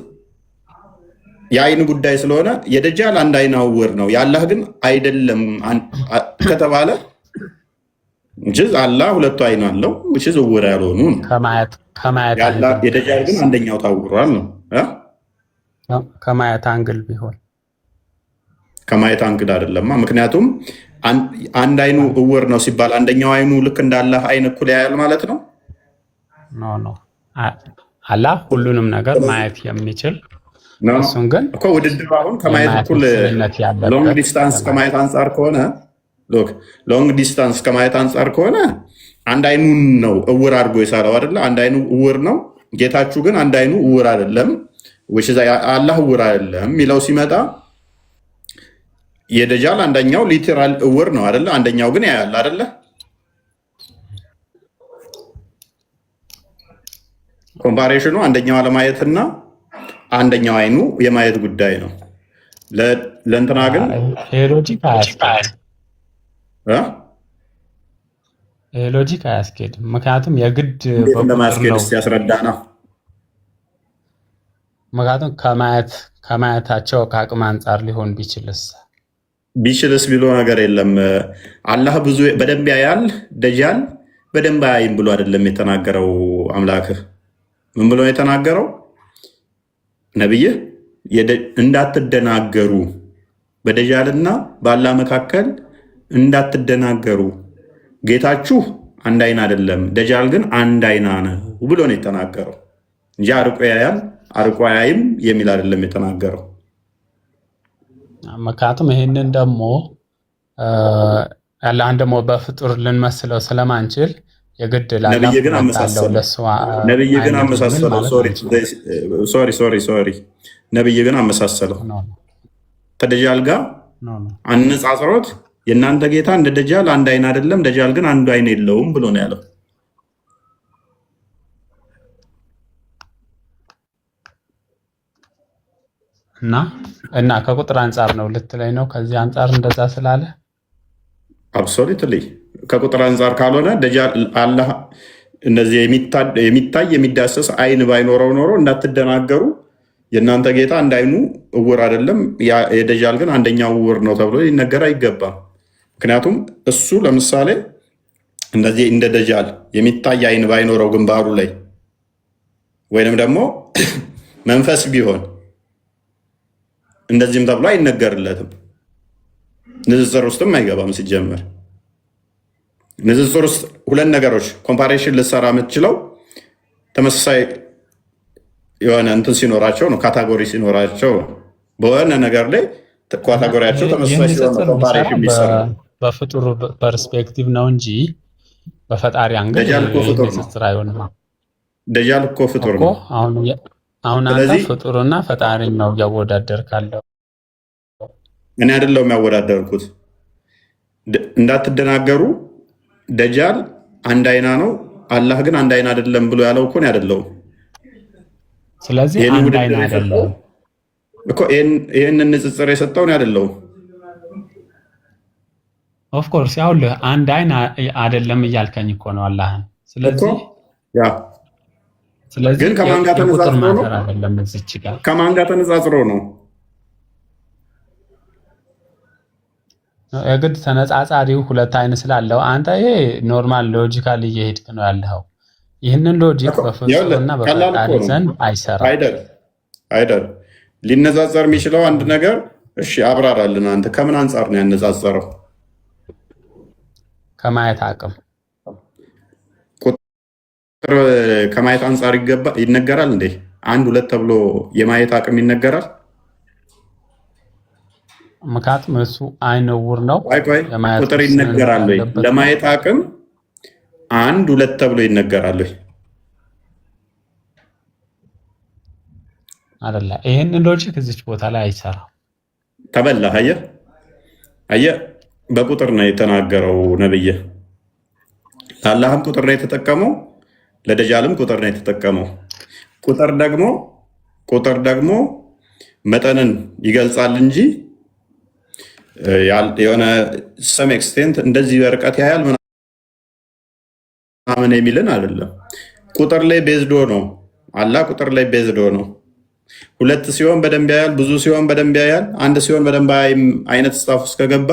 የአይን ጉዳይ ስለሆነ የደጃል አንድ አይና እውር ነው፣ የአላህ ግን አይደለም ከተባለ አላህ ሁለቱ አይን አለው እውር ያልሆኑ የደጃል ግን አንደኛው ታውሯል ነው። ከማየት አንግል ቢሆን ከማየት አንግል አይደለማ። ምክንያቱም አንድ አይኑ እውር ነው ሲባል አንደኛው አይኑ ልክ እንዳላህ አይን እኩል ያያል ማለት ነው። ኖ አላህ ሁሉንም ነገር ማየት የሚችል እሱን ግን እኮ ውድድር አሁን ከማየት እኩል ሎንግ ዲስታንስ ከማየት አንጻር ከሆነ ሎንግ ዲስታንስ ከማየት አንጻር ከሆነ አንድ አይኑን ነው እውር አድርጎ የሳለው አይደለ? አንድ አይኑ እውር ነው። ጌታችሁ ግን አንድ አይኑ እውር አይደለም፣ አላህ እውር አይደለም የሚለው ሲመጣ የደጃል አንደኛው ሊተራል እውር ነው አይደለ? አንደኛው ግን ያያል አይደለ? ኮምፓሬሽኑ አንደኛው አለማየትና አንደኛው አይኑ የማየት ጉዳይ ነው። ለእንትና ግን ሎጂክ አያስኬድም። ምክንያቱም የግድ ለማስኬድ ያስረዳ ነው። ምክንያቱም ከማየታቸው ከአቅም አንጻር ሊሆን ቢችልስ ብሎ ነገር የለም። አላህ ብዙ በደንብ ያያል፣ ደጃል በደንብ አያይም ብሎ አይደለም የተናገረው። አምላክህ ምን ብሎ የተናገረው? ነብይህ እንዳትደናገሩ፣ በደጃልና በአላህ መካከል እንዳትደናገሩ፣ ጌታችሁ አንድ አይን አይደለም፣ ደጃል ግን አንድ አይና ነው ብሎ ነው የተናገረው እንጂ አርቆ ያያል አርቆ አያይም የሚል አይደለም የተናገረው። ምክንያቱም ይሄንን ደግሞ አላህን ደግሞ በፍጡር ልንመስለው ስለማንችል የግድ ነብይ ግን አመሳሰለው። ነብይ ግን አመሳሰለው ከደጃል ጋር አነጻጽሮት የእናንተ ጌታ እንደ ደጃል አንድ አይን አይደለም፣ ደጃል ግን አንዱ አይን የለውም ብሎ ነው ያለው። እና ከቁጥር አንጻር ነው ልትለኝ ነው? ከዚህ አንጻር እንደዛ ስላለ አብሶሉትሊ ከቁጥር አንጻር ካልሆነ ደጃል አላህ እነዚህ የሚታይ የሚዳሰስ አይን ባይኖረው ኖሮ እንዳትደናገሩ የእናንተ ጌታ አንድ አይኑ እውር አይደለም፣ የደጃል ግን አንደኛው እውር ነው ተብሎ ሊነገር አይገባም። ምክንያቱም እሱ ለምሳሌ እንደዚህ እንደ ደጃል የሚታይ አይን ባይኖረው ግንባሩ ላይ ወይንም ደግሞ መንፈስ ቢሆን እንደዚህም ተብሎ አይነገርለትም። ንጽጽር ውስጥም አይገባም። ሲጀመር ንጽጽር ውስጥ ሁለት ነገሮች ኮምፓሬሽን ልሰራ የምትችለው ተመሳሳይ የሆነ እንትን ሲኖራቸው ነው፣ ካታጎሪ ሲኖራቸው በሆነ ነገር ላይ ካታጎሪያቸው ተመሳሳይ ሲሆን ኮምፓሬሽን ቢሰራ በፍጡር ፐርስፔክቲቭ ነው እንጂ በፈጣሪ አንግል ንጽጽር አይሆንም። ደጃል እኮ ፍጡር ነው። አሁን አንተ ፍጡርና ፈጣሪ ነው እያወዳደር ካለው። እኔ አይደለሁም ያወዳደርኩት። እንዳትደናገሩ ደጃል አንድ አይና ነው፣ አላህ ግን አንድ አይና አይደለም ብሎ ያለው እኮ ነው አይደለሁም። ስለዚህ አንድ አይና አይደለም እኮ ይሄንን ንጽጽር የሰጠው ነው አይደለሁም። ኦፍ ኮርስ ያውልህ አንድ አይና አይደለም እያልከኝ እኮ ነው አላህን። ስለዚህ ግን ከማን ጋር ተነጻጽሮ ነው? ከማን ጋር ተነጻጽሮ ነው? የግድ ተነጻጻሪው ሁለት አይን ስላለው አንተ ይሄ ኖርማል ሎጂካል እየሄድክ ነው ያለው። ይህንን ሎጂክ በፍጹምና በፈጣሪ ዘንድ አይሰራም። አይደል ሊነጻጸር የሚችለው አንድ ነገር እሺ፣ አብራራልን። አንተ ከምን አንጻር ነው ያነጻጸረው? ከማየት አቅም ከማየት አንጻር ይነገራል እንዴ? አንድ ሁለት ተብሎ የማየት አቅም ይነገራል? ምክንያቱም እሱ አይነ ዕውር ነው። ቆይ ቁጥር ይነገራል ወይ? ለማየት አቅም 1 2 ተብሎ ይነገራል ወይ? አይደለ? ይሄን ሎጂክ እዚች ቦታ ላይ አይሰራም። ተበላህ። አየህ በቁጥር ነው የተናገረው ነብይ። ለአላህም ቁጥር ነው የተጠቀመው፣ ለደጃልም ቁጥር ነው የተጠቀመው። ቁጥር ደግሞ መጠንን ይገልጻል እንጂ የሆነ ሰም ኤክስቴንት እንደዚህ በርቀት ያያል ምናምን የሚልን አይደለም። ቁጥር ላይ ቤዝዶ ነው። አላህ ቁጥር ላይ ቤዝዶ ነው። 2 ሲሆን በደንብ ያያል፣ ብዙ ሲሆን በደንብ ያያል፣ 1 ሲሆን በደንብ አይነት ስታፍ ውስጥ ከገባ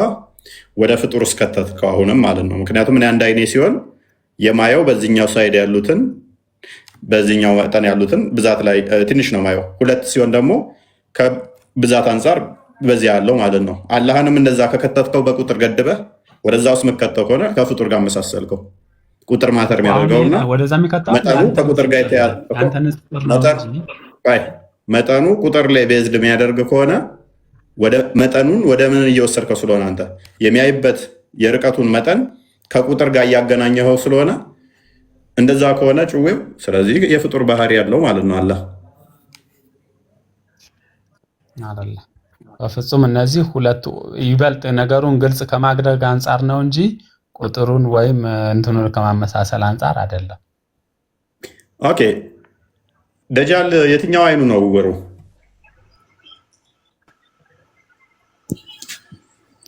ወደ ፍጡር እስከተትከው አሁንም ማለት ነው። ምክንያቱም እኔ አንድ አይኔ ሲሆን የማየው በዚህኛው ሳይድ ያሉትን በዚህኛው መጠን ያሉትን ብዛት ላይ ትንሽ ነው ማየው። 2 ሲሆን ደግሞ ከብዛት አንጻር በዚህ ያለው ማለት ነው። አላህንም እንደዛ ከከተትከው በቁጥር ገድበህ ወደዛ ውስጥ መከተው ከሆነ ከፍጡር ጋር መሳሰልከው። ቁጥር ማተር የሚያደርገውና መጠኑ ከቁጥር ጋር የተያዘ መጠኑ ቁጥር ላይ ቤዝድ የሚያደርግ ከሆነ መጠኑን ወደ ምን እየወሰድከው ስለሆነ አንተ የሚያይበት የርቀቱን መጠን ከቁጥር ጋር እያገናኘኸው ስለሆነ እንደዛ ከሆነ ጭዌው ስለዚህ የፍጡር ባህሪ ያለው ማለት ነው። አላህ አይደለ? በፍጹም እነዚህ ሁለቱ ይበልጥ ነገሩን ግልጽ ከማድረግ አንጻር ነው እንጂ ቁጥሩን ወይም እንትኑን ከማመሳሰል አንጻር አይደለም። ኦኬ ደጃል የትኛው አይኑ ነው ዕውሩ?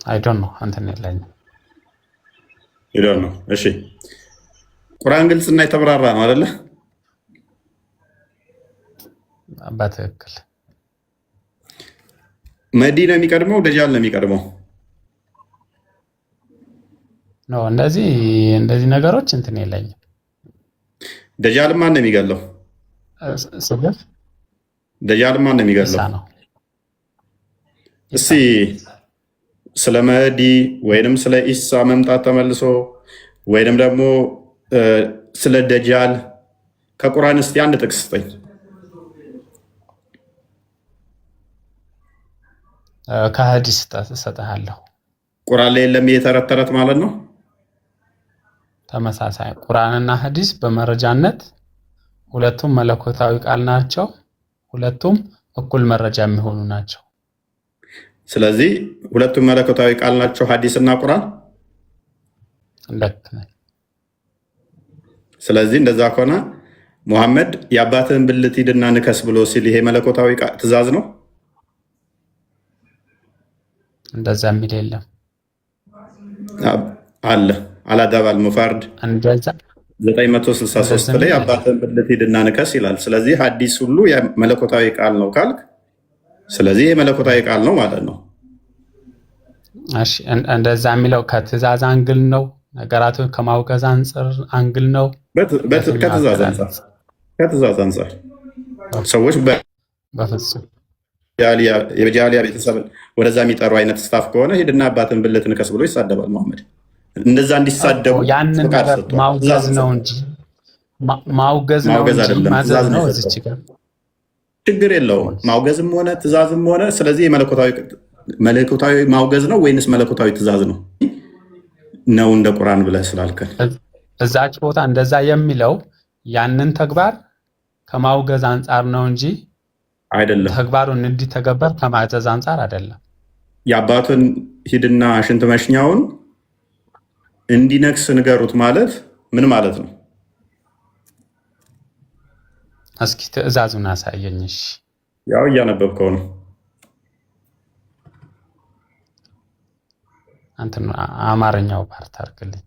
አይ ዶንት ኖ እንትን የለኝም። ይዶን ነው። እሺ ቁርአን ግልጽና የተብራራ ነው አይደለ? በትክክል መህዲ ነው የሚቀድመው ደጃል ነው የሚቀድመው? ነው እንደዚህ ነገሮች እንትን የለኝም። ደጃል ማን ነው የሚገለው? ደጃል ማን ነው የሚገለው? እስቲ ስለ መህዲ ወይንም ስለ ኢሳ መምጣት ተመልሶ ወይንም ደግሞ ስለ ደጃል ከቁርአን እስቲ አንድ ጥቅስ ስጠኝ። ከሐዲስ እሰጥሃለሁ። ቁርአን ላይ የለም የተረት ተረት ማለት ነው። ተመሳሳይ ቁርአንና ሐዲስ በመረጃነት ሁለቱም መለኮታዊ ቃል ናቸው። ሁለቱም እኩል መረጃ የሚሆኑ ናቸው። ስለዚህ ሁለቱም መለኮታዊ ቃል ናቸው ሐዲስና ቁርአን። ስለዚህ እንደዛ ከሆነ ሙሐመድ የአባትህን ብልት ሂድና ንከስ ብሎ ሲል ይሄ መለኮታዊ ትእዛዝ ነው? እንደዛ የሚል የለም አለ። አላዳባል ሙፋርድ 963 ላይ አባትህን ብልት ሂድና ንከስ ይላል። ስለዚህ ሐዲስ ሁሉ መለኮታዊ ቃል ነው ካልክ ስለዚህ የመለኮታዊ ቃል ነው ማለት ነው። እሺ እንደዛ የሚለው ከትእዛዝ አንግል ነው፣ ነገራቶች ከማውገዝ አንግል ነው። ከትእዛዝ አንጻር ሰዎች በፍጹም የጃሊያ ቤተሰብ ወደዛ የሚጠሩ አይነት ስታፍ ከሆነ ሂድና አባትን ብልት ንከስ ብሎ ይሳደባል መሐመድ። እንደዛ እንዲሳደቡ ያንን ነገር ማውገዝ ነው እንጂ ማውገዝ ነው። እዚች ጋር ችግር የለውም ማውገዝም ሆነ ትእዛዝም ሆነ። ስለዚህ መለኮታዊ ማውገዝ ነው ወይንስ መለኮታዊ ትእዛዝ ነው ነው እንደ ቁርአን ብለህ ስላልከን እዛች ቦታ እንደዛ የሚለው ያንን ተግባር ከማውገዝ አንጻር ነው እንጂ አይደለም። ተግባሩን እንዲተገበር ከማዘዝ አንጻር አይደለም። የአባቱን ሂድና ሽንት መሽኛውን እንዲነክስ ንገሩት ማለት ምን ማለት ነው? እስኪ ትዕዛዙን አሳየኝ። እሺ ያው እያነበብከው ነው። አንተ አማርኛው ፓርት አድርግልኝ።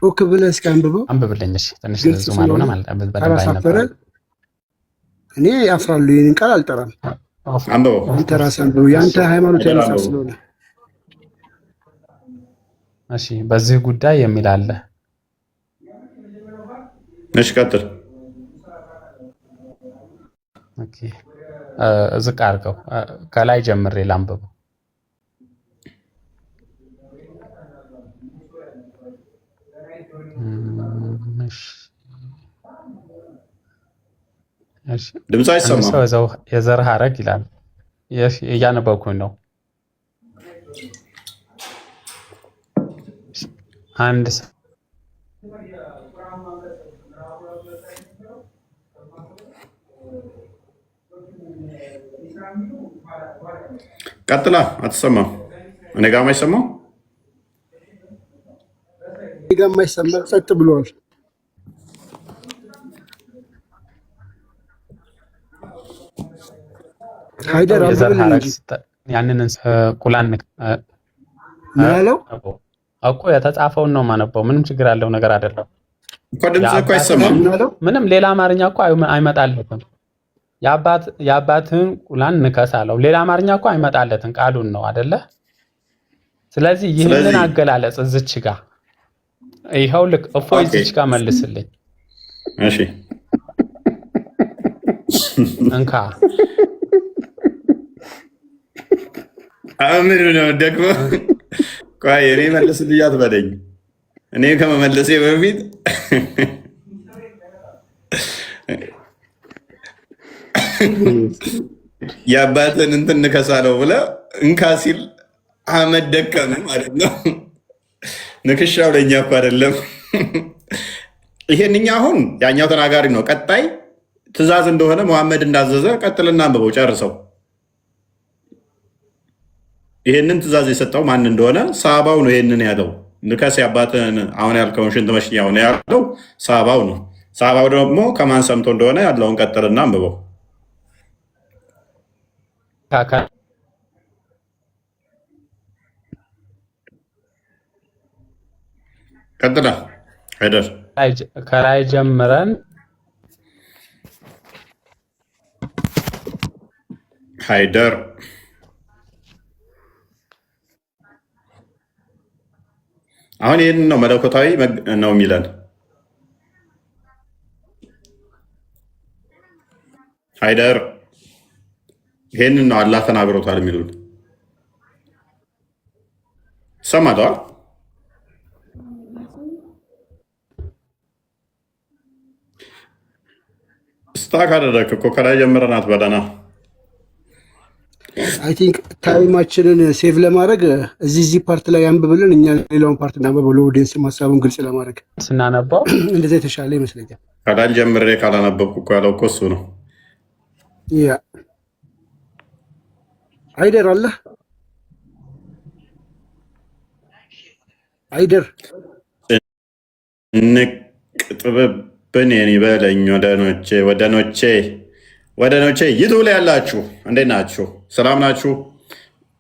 ኦክ ብለህ እስኪ አንብብልኝ። እሺ ትንሽ ዙም አልሆነ ማለት ነው። እኔ ያፍራሉ ይህንን ቃል አልጠራም። አንተ ራስህ አንብበው፣ የአንተ ሃይማኖት ያነሳ ስለሆነ። እሺ በዚህ ጉዳይ የሚል አለ። እሺ ቀጥል። ኦኬ ዝቅ አድርገው፣ ከላይ ጀምሬ ላንብበው። ድምፅ አይሰማም። ሰው የዘር ሐረግ ይላል። እያነበብኩኝ ነው። አንድ ሰው ቀጥላ አትሰማም። እኔ ጋር የማይሰማው ጸጥ ብሏል። ሃይደር ያንን ቁላን ያለው እኮ የተጻፈውን ነው ማነበው። ምንም ችግር ያለው ነገር አይደለም እኮ። ድምጽ እኮ አይሰማም። ምንም ሌላ አማርኛ እኮ አይመጣለትም። የአባትህን ቁላን ንከስ አለው። ሌላ አማርኛ እኮ አይመጣለትም። ቃሉን ነው አይደለ? ስለዚህ ይህንን አገላለጽ እዚች ጋር ይኸው ልክ እፎይ እዚች ጋር መልስልኝ። እሺ እንካ አምር ነው ደግሞ ቆይ እኔ መልስልኝ አትበለኝ። እኔ ከመመለሴ በፊት የአባትን እንትን ንከሳለው ብለህ እንካ ሲል አህመድ ደከመ ማለት ነው። ንክሻው ለእኛ እኮ አይደለም። ይሄንኛ አሁን ያኛው ተናጋሪ ነው። ቀጣይ ትእዛዝ እንደሆነ መሐመድ እንዳዘዘ ቀጥልና አንብበው ጨርሰው። ይሄንን ትእዛዝ የሰጠው ማን እንደሆነ ሳባው ነው። ይሄንን ያለው ንከስ ያባትን አሁን ያልከውን ሽንት መሽኛው ነው ያለው ሳባው ነው። ሳባው ደግሞ ከማን ሰምቶ እንደሆነ ያለውን ቀጥልና አንብበው። ቀጥላ ሃይደር ከላይ ጀምረን ሃይደር አሁን ይህን ነው መለኮታዊ ነው የሚለን። ሃይደር ይህንን ነው አላህ ተናግሮታል የሚሉን ሰማተዋል። ስታክ አደረግክ እኮ ከላይ ጀምረናት በደህና አይ ቲንክ ታይማችንን ሴቭ ለማድረግ እዚህ ፓርት ላይ አንብብልን፣ እኛ ሌላውን ፓርት እናንብበው ለኦዲየንስ ሀሳቡን ግልጽ ለማድረግ ስናነባው እንደዛ የተሻለ ይመስለኛል። ከላይ ጀምሬ ካላነበብኩ እኮ ያለው እኮ እሱ ነው። ያ አይደር አለ አይደር ንቅጥብብን የኔ በለኝ ወደኖቼ ዩቱብ ላይ ያላችሁ እንዴት ናችሁ? ሰላም ናችሁ?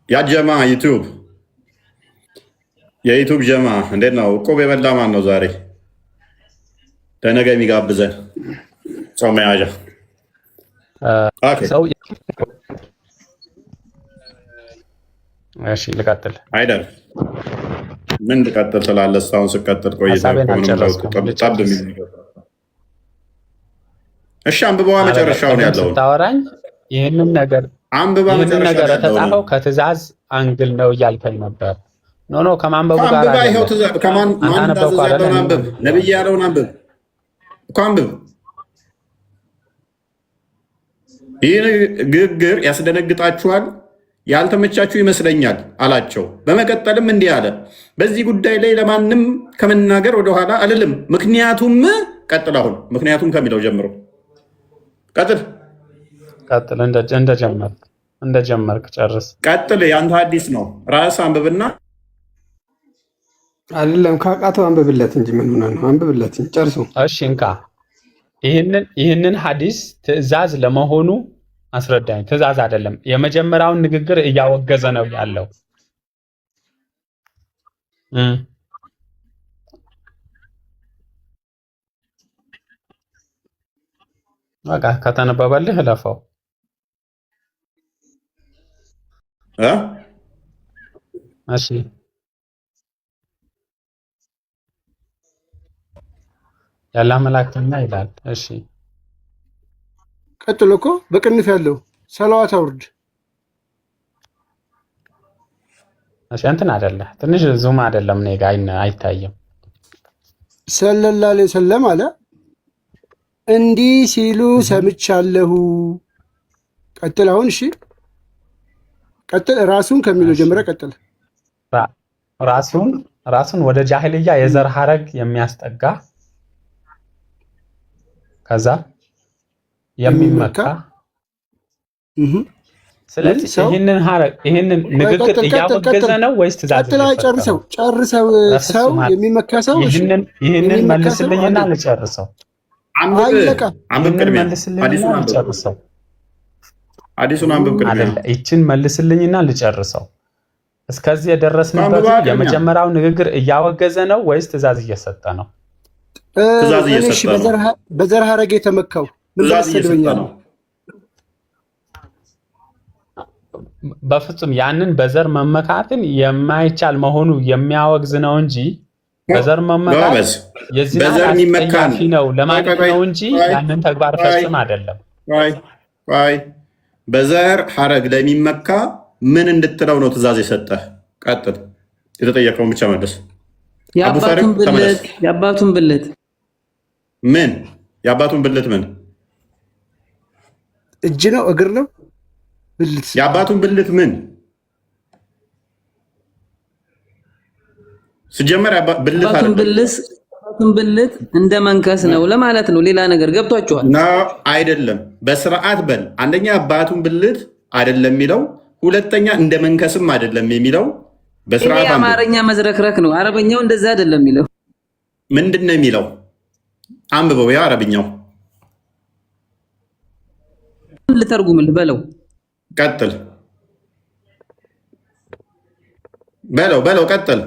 ያጀማ ዩቱብ የዩቱብ ጀማ እንዴት ነው? እቁብ የበላ ማን ነው ዛሬ ለነገ የሚጋብዘን ሰው መያዣ? እሺ ልቀጥል። አይደል ምን ልቀጥል ትላለህ? እስካሁን ስቀጥል ቆይተህ ጠብ የሚል እሺ አንብበዋ መጨረሻውን ያለውን ስታወራኝ ይህንን ነገር የተጻፈው ከትእዛዝ አንግል ነው እያልከኝ ነበር። ኖ ከማንበቡ ጋር አንብብ፣ ነብይ ያለውን አንብብ እኮ አንብብ። ይህ ንግግር ያስደነግጣችኋል፣ ያልተመቻችሁ ይመስለኛል አላቸው። በመቀጠልም እንዲህ አለ፣ በዚህ ጉዳይ ላይ ለማንም ከመናገር ወደኋላ አልልም። ምክንያቱም ቀጥል። አሁን ምክንያቱም ከሚለው ጀምሮ ቀጥል። እንደጀመርክ ጨርስ። ቀጥል። የአንተ አዲስ ነው፣ ራስህ አንብብና አይደለም ካቃተው አንብብለት እንጂ ምን ሆነ ነው? አንብብለት እንጂ ጨርሱ። እሺ እንካ ይህንን ሐዲስ ትእዛዝ ለመሆኑ አስረዳኝ። ትእዛዝ አይደለም። የመጀመሪያውን ንግግር እያወገዘ ነው ያለው። በቃ ከተነበበልህ እለፈው። እሺ ያለ መላእክተኛ ይላል። እሺ ቀጥሎ እኮ በቅንፍ ያለው ሰላዋት አውርድ። እሺ እንትን አይደለ ትንሽ ዙም አይደለም፣ እኔ ጋር አይታይም። ሰለላሁ ዐለይሂ ወሰለም አለ እንዲህ ሲሉ ሰምቻለሁ። ቀጥል አሁን። እሺ ቀጥል። ራሱን ከሚለው ጀምረ ቀጥል። ራሱን ወደ ጃሂልያ የዘር ሐረግ የሚያስጠጋ ከዛ የሚመካ ስለዚህ ይህንን ንግግር እያወገዘ ነው ወይስ ትእዛዝ? ጨርሰው ሰው የሚመካ ሰው ይህንን መልስልኝና ልጨርሰው። አዲሱን አንብብ ቅድሚያ። ይችን መልስልኝና ልጨርሰው። እስከዚህ የደረስንበት የመጀመሪያው ንግግር እያወገዘ ነው ወይስ ትእዛዝ እየሰጠ ነው? ትእዛዝ እየሰጠ ነው። በዘር ሐረግ የተመካው ትእዛዝ እየሰጠ ነው። በፍጹም ያንን በዘር መመካትን የማይቻል መሆኑ የሚያወግዝ ነው እንጂ በዘር መመካት የዚህ አስጠያፊ ነው ለማለት ነው እንጂ ያንን ተግባር ፈጽም አይደለም። በዘር ሐረግ ለሚመካ ምን እንድትለው ነው ትእዛዝ የሰጠህ? ቀጥል። የተጠየቀውን ብቻ መልስ። የአባቱን ብልት ምን? የአባቱን ብልት ምን? እጅ ነው እግር ነው? ብልት። የአባቱን ብልት ምን? ሲጀመር የአባቱን ብልት እንደ መንከስ ነው ለማለት ነው። ሌላ ነገር ገብቷችኋል? አይደለም። በስርዓት በል። አንደኛ የአባቱን ብልት አይደለም የሚለው፣ ሁለተኛ እንደ መንከስም አይደለም የሚለው። በስርዓት አማርኛ መዝረክረክ ነው። አረበኛው እንደዛ አይደለም የሚለው። ምንድን ነው የሚለው? አንብበው። ያ አረብኛው ልተርጉምልህ በለው። ቀጥል። በለው ቀጥል።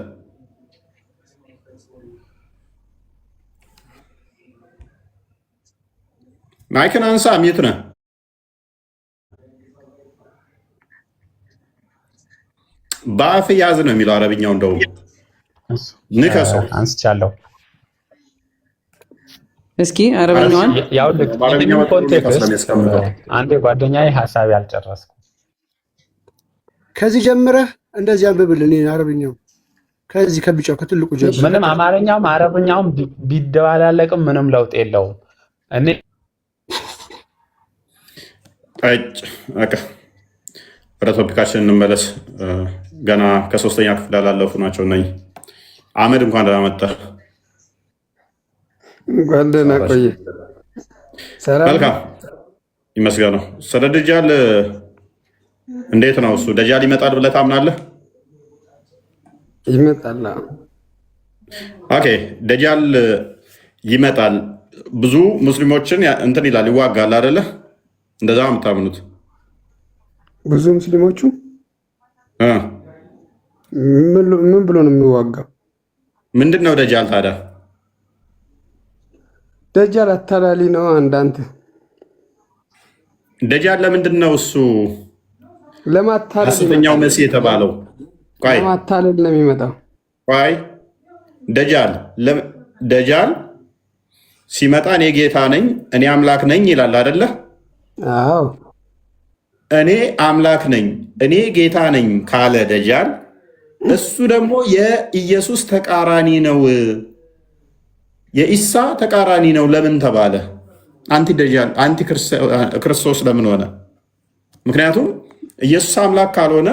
ማይክን አንሳ። ሚት ነህ። በአፍ ያዝ ነው የሚለው አረብኛው። እንደውም ንከሰው። አንስቻለሁ። እስኪ አረብኛውን አንዴ ጓደኛዬ ሀሳብ ያልጨረስኩ ከዚህ ጀምረህ እንደዚህ አንብብልን። አረብኛው ከዚህ ከቢጫው ከትልቁ ጀምረህ ምንም አማርኛውም አረብኛውም ቢደባላለቅም ምንም ለውጥ የለውም። እኔ ወደ ቶፒካችን እንመለስ። ገና ከ3ኛ ክፍል ያላለፉ ናቸው እነኝህ። አህመድ እንኳን ደህና መጣህ። እንኳን ደህና ቆየህ። መልካም ይመስገነው። ስለ ደጃል እንዴት ነው እሱ? ደጃል ይመጣል ብለህ ታምናለህ? ይመጣል። ኦኬ፣ ደጃል ይመጣል። ብዙ ሙስሊሞችን እንትን ይላል፣ ይዋጋል አይደለ? እንደዛ የምታምኑት? ብዙ ሙስሊሞቹ ምን ብሎ ነው የሚዋጋው? ምንድን ነው ደጃል ታዲያ? ደጃል አታላሊ ነው። አንዳንተ ደጃል ለምንድን ነው እሱ ለማታለል ሐሰተኛው መሲህ የተባለው? ለማታለል ነው የሚመጣው። ደጃል ሲመጣ እኔ ጌታ ነኝ፣ እኔ አምላክ ነኝ ይላል አይደለ? አዎ። እኔ አምላክ ነኝ፣ እኔ ጌታ ነኝ ካለ ደጃል፣ እሱ ደግሞ የኢየሱስ ተቃራኒ ነው፣ የኢሳ ተቃራኒ ነው። ለምን ተባለ? አንቲ ደጃል አንቲ ክርስቶስ ለምን ሆነ? ምክንያቱም ኢየሱስ አምላክ ካልሆነ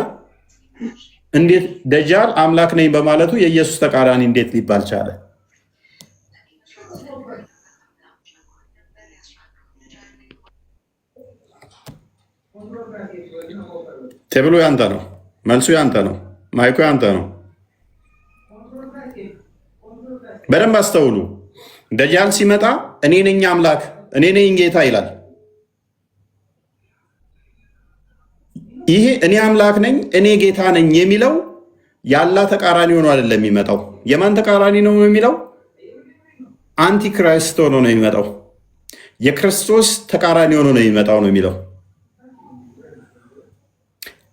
እንዴት ደጃል አምላክ ነኝ በማለቱ የኢየሱስ ተቃራኒ እንዴት ሊባል ቻለ? ቴብሉ ያንተ ነው፣ መልሱ ያንተ ነው፣ ማይኩ ያንተ ነው። በደንብ አስተውሉ። ደጃል ሲመጣ እኔ ነኝ አምላክ፣ እኔ ነኝ ጌታ ይላል። ይሄ እኔ አምላክ ነኝ፣ እኔ ጌታ ነኝ የሚለው ያላ ተቃራኒ ሆኖ አይደለም የሚመጣው። የማን ተቃራኒ ነው የሚለው? አንቲክራይስት ሆኖ ነው የሚመጣው። የክርስቶስ ተቃራኒ ሆኖ ነው የሚመጣው ነው የሚለው።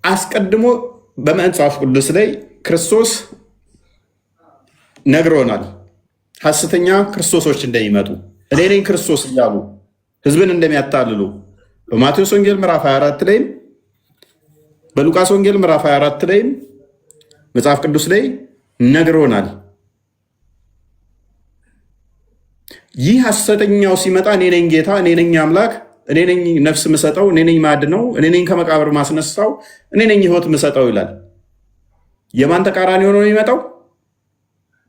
አስቀድሞ በመጽሐፍ ቅዱስ ላይ ክርስቶስ ነግሮናል፣ ሐሰተኛ ክርስቶሶች እንደሚመጡ፣ እኔ ነኝ ክርስቶስ እያሉ ህዝብን እንደሚያታልሉ በማቴዎስ ወንጌል ምዕራፍ 24 ላይም በሉቃስ ወንጌል ምዕራፍ 24 ላይም መጽሐፍ ቅዱስ ላይ ነግሮናል። ይህ ሐሰተኛው ሲመጣ እኔ ነኝ ጌታ፣ እኔ ነኝ አምላክ፣ እኔ ነኝ ነፍስ ምሰጠው፣ እኔ ነኝ ማድነው፣ እኔ ነኝ ከመቃብር ማስነሳው፣ እኔ ነኝ ሕይወት ምሰጠው ይላል። የማን ተቃራኒ ሆኖ ነው የሚመጣው?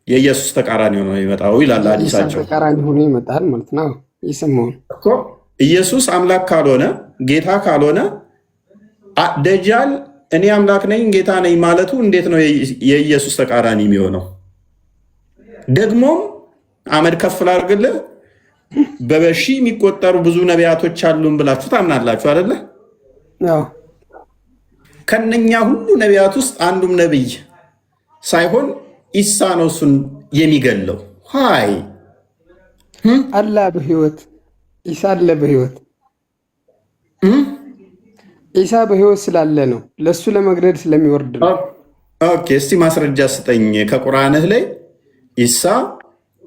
የኢየሱስ ተቃራኒ ሆኖ ነው የሚመጣው ይላል ሐዲሳቸው። ተቃራኒ ሆኖ ይመጣል ማለት ነው። ይሰማው እኮ ኢየሱስ አምላክ ካልሆነ ጌታ ካልሆነ ደጃል እኔ አምላክ ነኝ ጌታ ነኝ ማለቱ እንዴት ነው የኢየሱስ ተቃራኒ የሚሆነው? ደግሞም አመድ ከፍ ላድርግልህ፣ በበሺ የሚቆጠሩ ብዙ ነቢያቶች አሉን ብላችሁ ታምናላችሁ አይደለ? ከነኛ ሁሉ ነቢያት ውስጥ አንዱም ነቢይ ሳይሆን ኢሳ ነው እሱን የሚገለው። ሀይ አላ በህይወት ኢሳ አለ በህይወት ኢሳ በህይወት ስላለ ነው ለሱ ለመግደል ስለሚወርድ ነው። ኦኬ፣ እስቲ ማስረጃ ስጠኝ ከቁርአንህ ላይ ኢሳ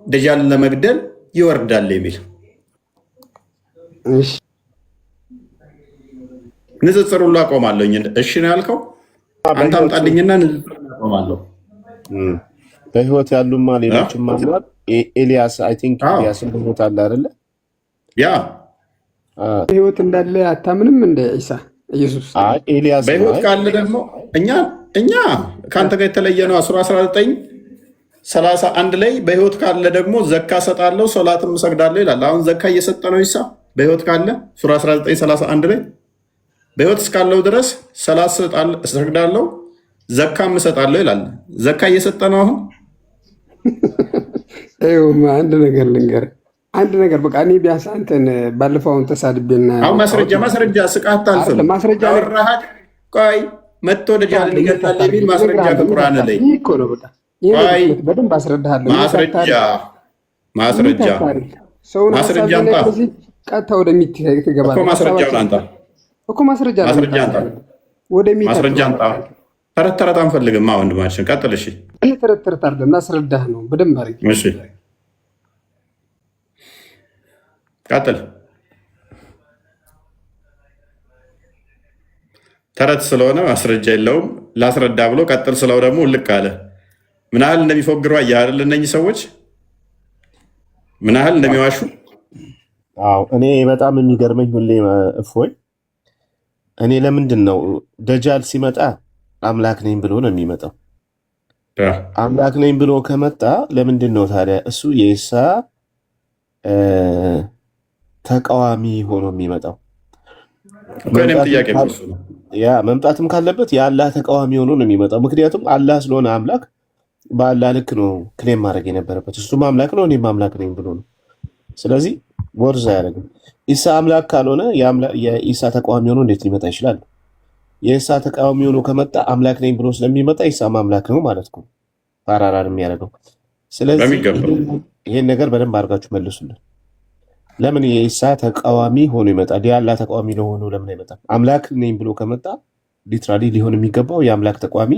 ደጃልን ለመግደል ይወርዳል የሚል ንጽጽር ሁሉ አቆማለሁ። እሺ ነው ያልከው አንተ አምጣልኝና ንጽጽር አቆማለሁ። በህይወት ያሉማ ሌሎችም ማለት ኤልያስ አይ ቲንክ ኤልያስ በህይወት አለ አይደለ? ያ በህይወት እንዳለ አታምንም እንደ ኢሳ ኢየሱስ? ኤልያስ በህይወት ካለ ደግሞ እኛ ከአንተ ጋር የተለየ ነው። 19:31 ላይ በህይወት ካለ ደግሞ ዘካ ሰጣለሁ ሶላትም እሰግዳለሁ ይላል። አሁን ዘካ እየሰጠ ነው ኢሳ በህይወት ካለ። ሱራ 19:31 ላይ በህይወት እስካለው ድረስ ሰላት እሰግዳለሁ ዘካም እሰጣለሁ ይላል። ዘካ እየሰጠ ነው አሁን። አንድ ነገር ልንገርህ፣ አንድ ነገር በቃ እኔ ቢያንስ አንተን ባለፈው አሁን ተሳድቤና አሁን ማስረጃ ስቃት አልፈም ማስረጃ አወራህ። ቆይ መጥቶ ደጃልን ይገላል የሚል ማስረጃ ከቁርአን ላይ እኮ ነው። በቃ በደንብ አስረዳሃለሁ። ማስረጃ አምጣ ቀጥታ ወደሚት ትገባለህ እኮ ማስረጃውን አንተ እኮ ማስረጃ አምጣ። ተረት አንፈልግም ወንድማችን፣ ቀጥል። እሺ ይሄ ተረት አይደለም ላስረዳህ ነው በደንብ አድርጌ። እሺ ቀጥል። ተረት ስለሆነ ማስረጃ የለውም ላስረዳ ብሎ ቀጥል ስለው ደግሞ ልክ አለ። ምን ያህል እንደሚፎግሩ አየህ አይደል? እነኚህ ሰዎች ምን ያህል እንደሚዋሹ። እኔ በጣም የሚገርመኝ ሁሌ እፎይ፣ እኔ ለምንድን ነው ደጃል ሲመጣ አምላክ ነኝ ብሎ ነው የሚመጣው? አምላክ ነኝ ብሎ ከመጣ ለምንድን ነው ታዲያ እሱ የኢሳ ተቃዋሚ ሆኖ የሚመጣው? ያ መምጣትም ካለበት የአላህ ተቃዋሚ ሆኖ ነው የሚመጣው። ምክንያቱም አላህ ስለሆነ አምላክ በአላህ ልክ ነው ክሌም ማድረግ የነበረበት። እሱም አምላክ ነው እኔም አምላክ ነኝ ብሎ ነው። ስለዚህ ወርዝ አያደርግም። ኢሳ አምላክ ካልሆነ የኢሳ ተቃዋሚ ሆኖ እንዴት ሊመጣ ይችላል? የኢሳ ተቃዋሚ ሆኖ ከመጣ አምላክ ነኝ ብሎ ስለሚመጣ ኢሳም አምላክ ነው ማለት ነው፣ ፓራራል የሚያደርገው። ስለዚህ ይሄን ነገር በደንብ አድርጋችሁ መልሱልን። ለምን የኢሳ ተቃዋሚ ሆኖ ይመጣል? የአላህ ተቃዋሚ ለሆኑ ለምን አይመጣም? አምላክ ነኝ ብሎ ከመጣ ሊትራሊ ሊሆን የሚገባው የአምላክ ተቃዋሚ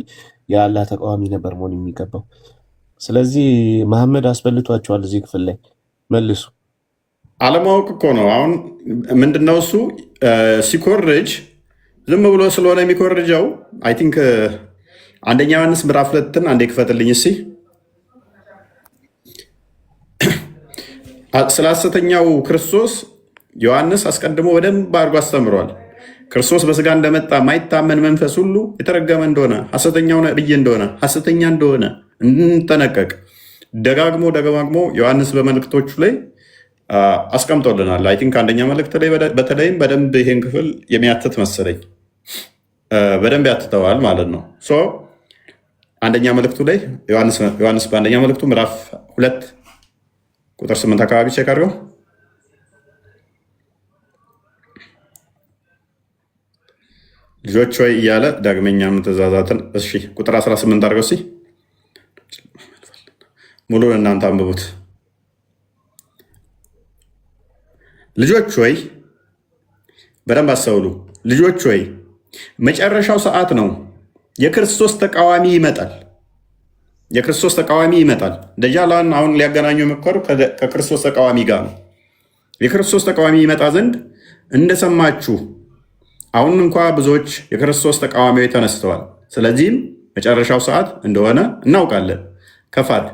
የአላህ ተቃዋሚ ነበር መሆን የሚገባው። ስለዚህ መሐመድ አስበልቷቸዋል። እዚህ ክፍል ላይ መልሱ። አለማወቅ እኮ ነው። አሁን ምንድነው እሱ ሲኮርጅ ዝም ብሎ ስለሆነ የሚኮርጀው። አይ ቲንክ አንደኛ ዮሐንስ ምዕራፍ 2ን አንዴ ክፈትልኝ እስኪ። ስለ ሐሰተኛው ክርስቶስ ዮሐንስ አስቀድሞ በደንብ አድርጎ አስተምሯል። ክርስቶስ በስጋ እንደመጣ ማይታመን መንፈስ ሁሉ የተረገመ እንደሆነ፣ ሐሰተኛው ነቢይ እንደሆነ፣ ሐሰተኛ እንደሆነ እንጠነቀቅ። ደጋግሞ ዮሐንስ በመልእክቶቹ ላይ አስቀምጦልናል። አይ ቲንክ አንደኛ መልእክት ላይ በተለይም በደንብ ይሄን ክፍል የሚያትት መሰለኝ በደንብ ያትተዋል ማለት ነው። አንደኛ መልእክቱ ላይ ዮሐንስ በአንደኛ መልእክቱ ምዕራፍ 2 ቁጥር 8 አካባቢ ቼክ አድርገው። ልጆች ሆይ እያለ ዳግመኛም ትእዛዛትን እሺ ቁጥር 18 አድርገው እስኪ ሙሉን እናንተ አንብቡት። ልጆች ሆይ በደንብ አስተውሉ። ልጆች ሆይ መጨረሻው ሰዓት ነው፣ የክርስቶስ ተቃዋሚ ይመጣል። የክርስቶስ ተቃዋሚ ይመጣል። ደጃል አሁን ሊያገናኙ የመከሩ ከክርስቶስ ተቃዋሚ ጋር ነው። የክርስቶስ ተቃዋሚ ይመጣ ዘንድ እንደሰማችሁ አሁን እንኳ ብዙዎች የክርስቶስ ተቃዋሚዎች ተነስተዋል። ስለዚህም መጨረሻው ሰዓት እንደሆነ እናውቃለን። ከፋድ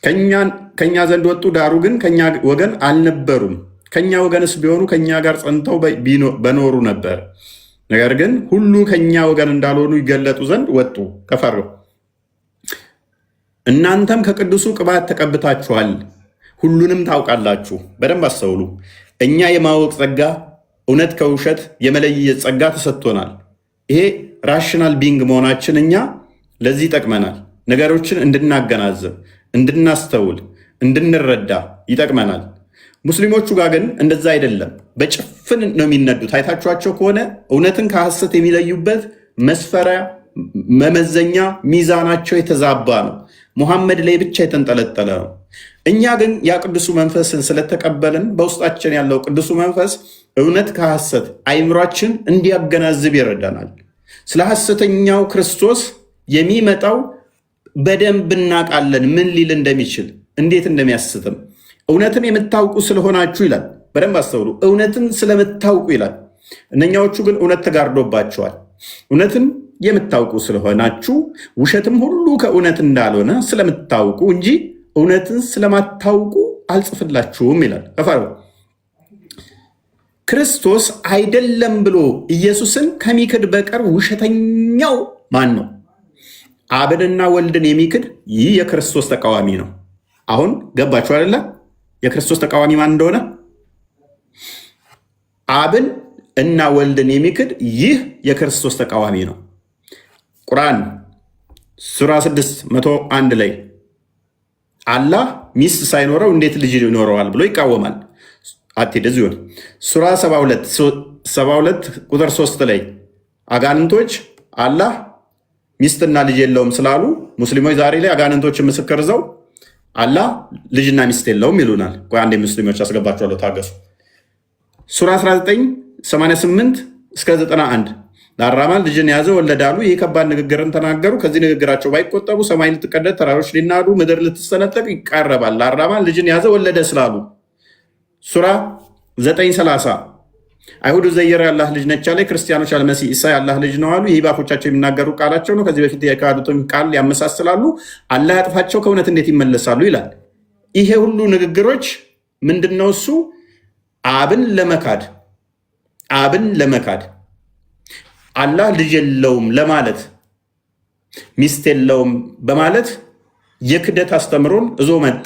ከኛ ዘንድ ወጡ፣ ዳሩ ግን ከኛ ወገን አልነበሩም። ከኛ ወገንስ ቢሆኑ ከኛ ጋር ጸንተው በኖሩ ነበር። ነገር ግን ሁሉ ከኛ ወገን እንዳልሆኑ ይገለጡ ዘንድ ወጡ፣ ከፈሩ። እናንተም ከቅዱሱ ቅባት ተቀብታችኋል፣ ሁሉንም ታውቃላችሁ። በደንብ አስተውሉ። እኛ የማወቅ ጸጋ፣ እውነት ከውሸት የመለየት ጸጋ ተሰጥቶናል። ይሄ ራሽናል ቢንግ መሆናችን እኛ ለዚህ ይጠቅመናል። ነገሮችን እንድናገናዘብ፣ እንድናስተውል፣ እንድንረዳ ይጠቅመናል። ሙስሊሞቹ ጋር ግን እንደዛ አይደለም። በጭፍን ነው የሚነዱት። አይታችኋቸው ከሆነ እውነትን ከሐሰት የሚለዩበት መስፈሪያ፣ መመዘኛ፣ ሚዛናቸው የተዛባ ነው። ሙሐመድ ላይ ብቻ የተንጠለጠለ ነው። እኛ ግን ያ ቅዱሱ መንፈስን ስለተቀበልን በውስጣችን ያለው ቅዱሱ መንፈስ እውነት ከሐሰት አይምሯችን እንዲያገናዝብ ይረዳናል። ስለ ሐሰተኛው ክርስቶስ የሚመጣው በደንብ እናውቃለን፣ ምን ሊል እንደሚችል፣ እንዴት እንደሚያስትም። እውነትን የምታውቁ ስለሆናችሁ ይላል። በደንብ አስተውሉ። እውነትን ስለምታውቁ ይላል። እነኛዎቹ ግን እውነት ተጋርዶባቸዋል። እውነትን የምታውቁ ስለሆናችሁ ውሸትም ሁሉ ከእውነት እንዳልሆነ ስለምታውቁ እንጂ እውነትን ስለማታውቁ አልጽፍላችሁም ይላል። ከፈሩ ክርስቶስ አይደለም ብሎ ኢየሱስን ከሚክድ በቀር ውሸተኛው ማን ነው? አብንና ወልድን የሚክድ ይህ የክርስቶስ ተቃዋሚ ነው። አሁን ገባችሁ አይደለ? የክርስቶስ ተቃዋሚ ማን እንደሆነ። አብን እና ወልድን የሚክድ ይህ የክርስቶስ ተቃዋሚ ነው። ቁርአን ሱራ 6:101 ላይ አላህ ሚስት ሳይኖረው እንዴት ልጅ ይኖረዋል ብሎ ይቃወማል። አትሄድ እዚሁ ሱራ 72 ቁጥር 3 ላይ አጋንንቶች አላህ ሚስትና ልጅ የለውም ስላሉ ሙስሊሞች ዛሬ ላይ አጋንንቶችን ምስክር ይዘው አላህ ልጅና ሚስት የለውም ይሉናል። ቆይ አንዴ ሙስሊሞች አስገባችኋለሁ፣ ታገሱ። ሱራ 19:88 እስከ 91 ለአራማን ልጅን ያዘ ወለዳሉ። ይህ ከባድ ንግግርን ተናገሩ። ከዚህ ንግግራቸው ባይቆጠቡ ሰማይ ልትቀደድ፣ ተራሮች ሊናዱ፣ ምድር ልትሰነጠቅ ይቃረባል። ለአራማን ልጅን ያዘ ወለደ ስላሉ። ሱራ 9:30 አይሁድ ዘየር የአላህ ልጅ ነች አለ። ክርስቲያኖች አልመሲህ ኢሳ የአላህ ልጅ ነው አሉ። ይህ ባፎቻቸው የሚናገሩ ቃላቸው ነው። ከዚህ በፊት የካዱትን ቃል ያመሳስላሉ። አላህ ያጥፋቸው፣ ከእውነት እንዴት ይመለሳሉ ይላል። ይሄ ሁሉ ንግግሮች ምንድነው? እሱ አብን ለመካድ አላህ ልጅ የለውም ለማለት ሚስት የለውም በማለት የክደት አስተምሮን እዞ መጣ።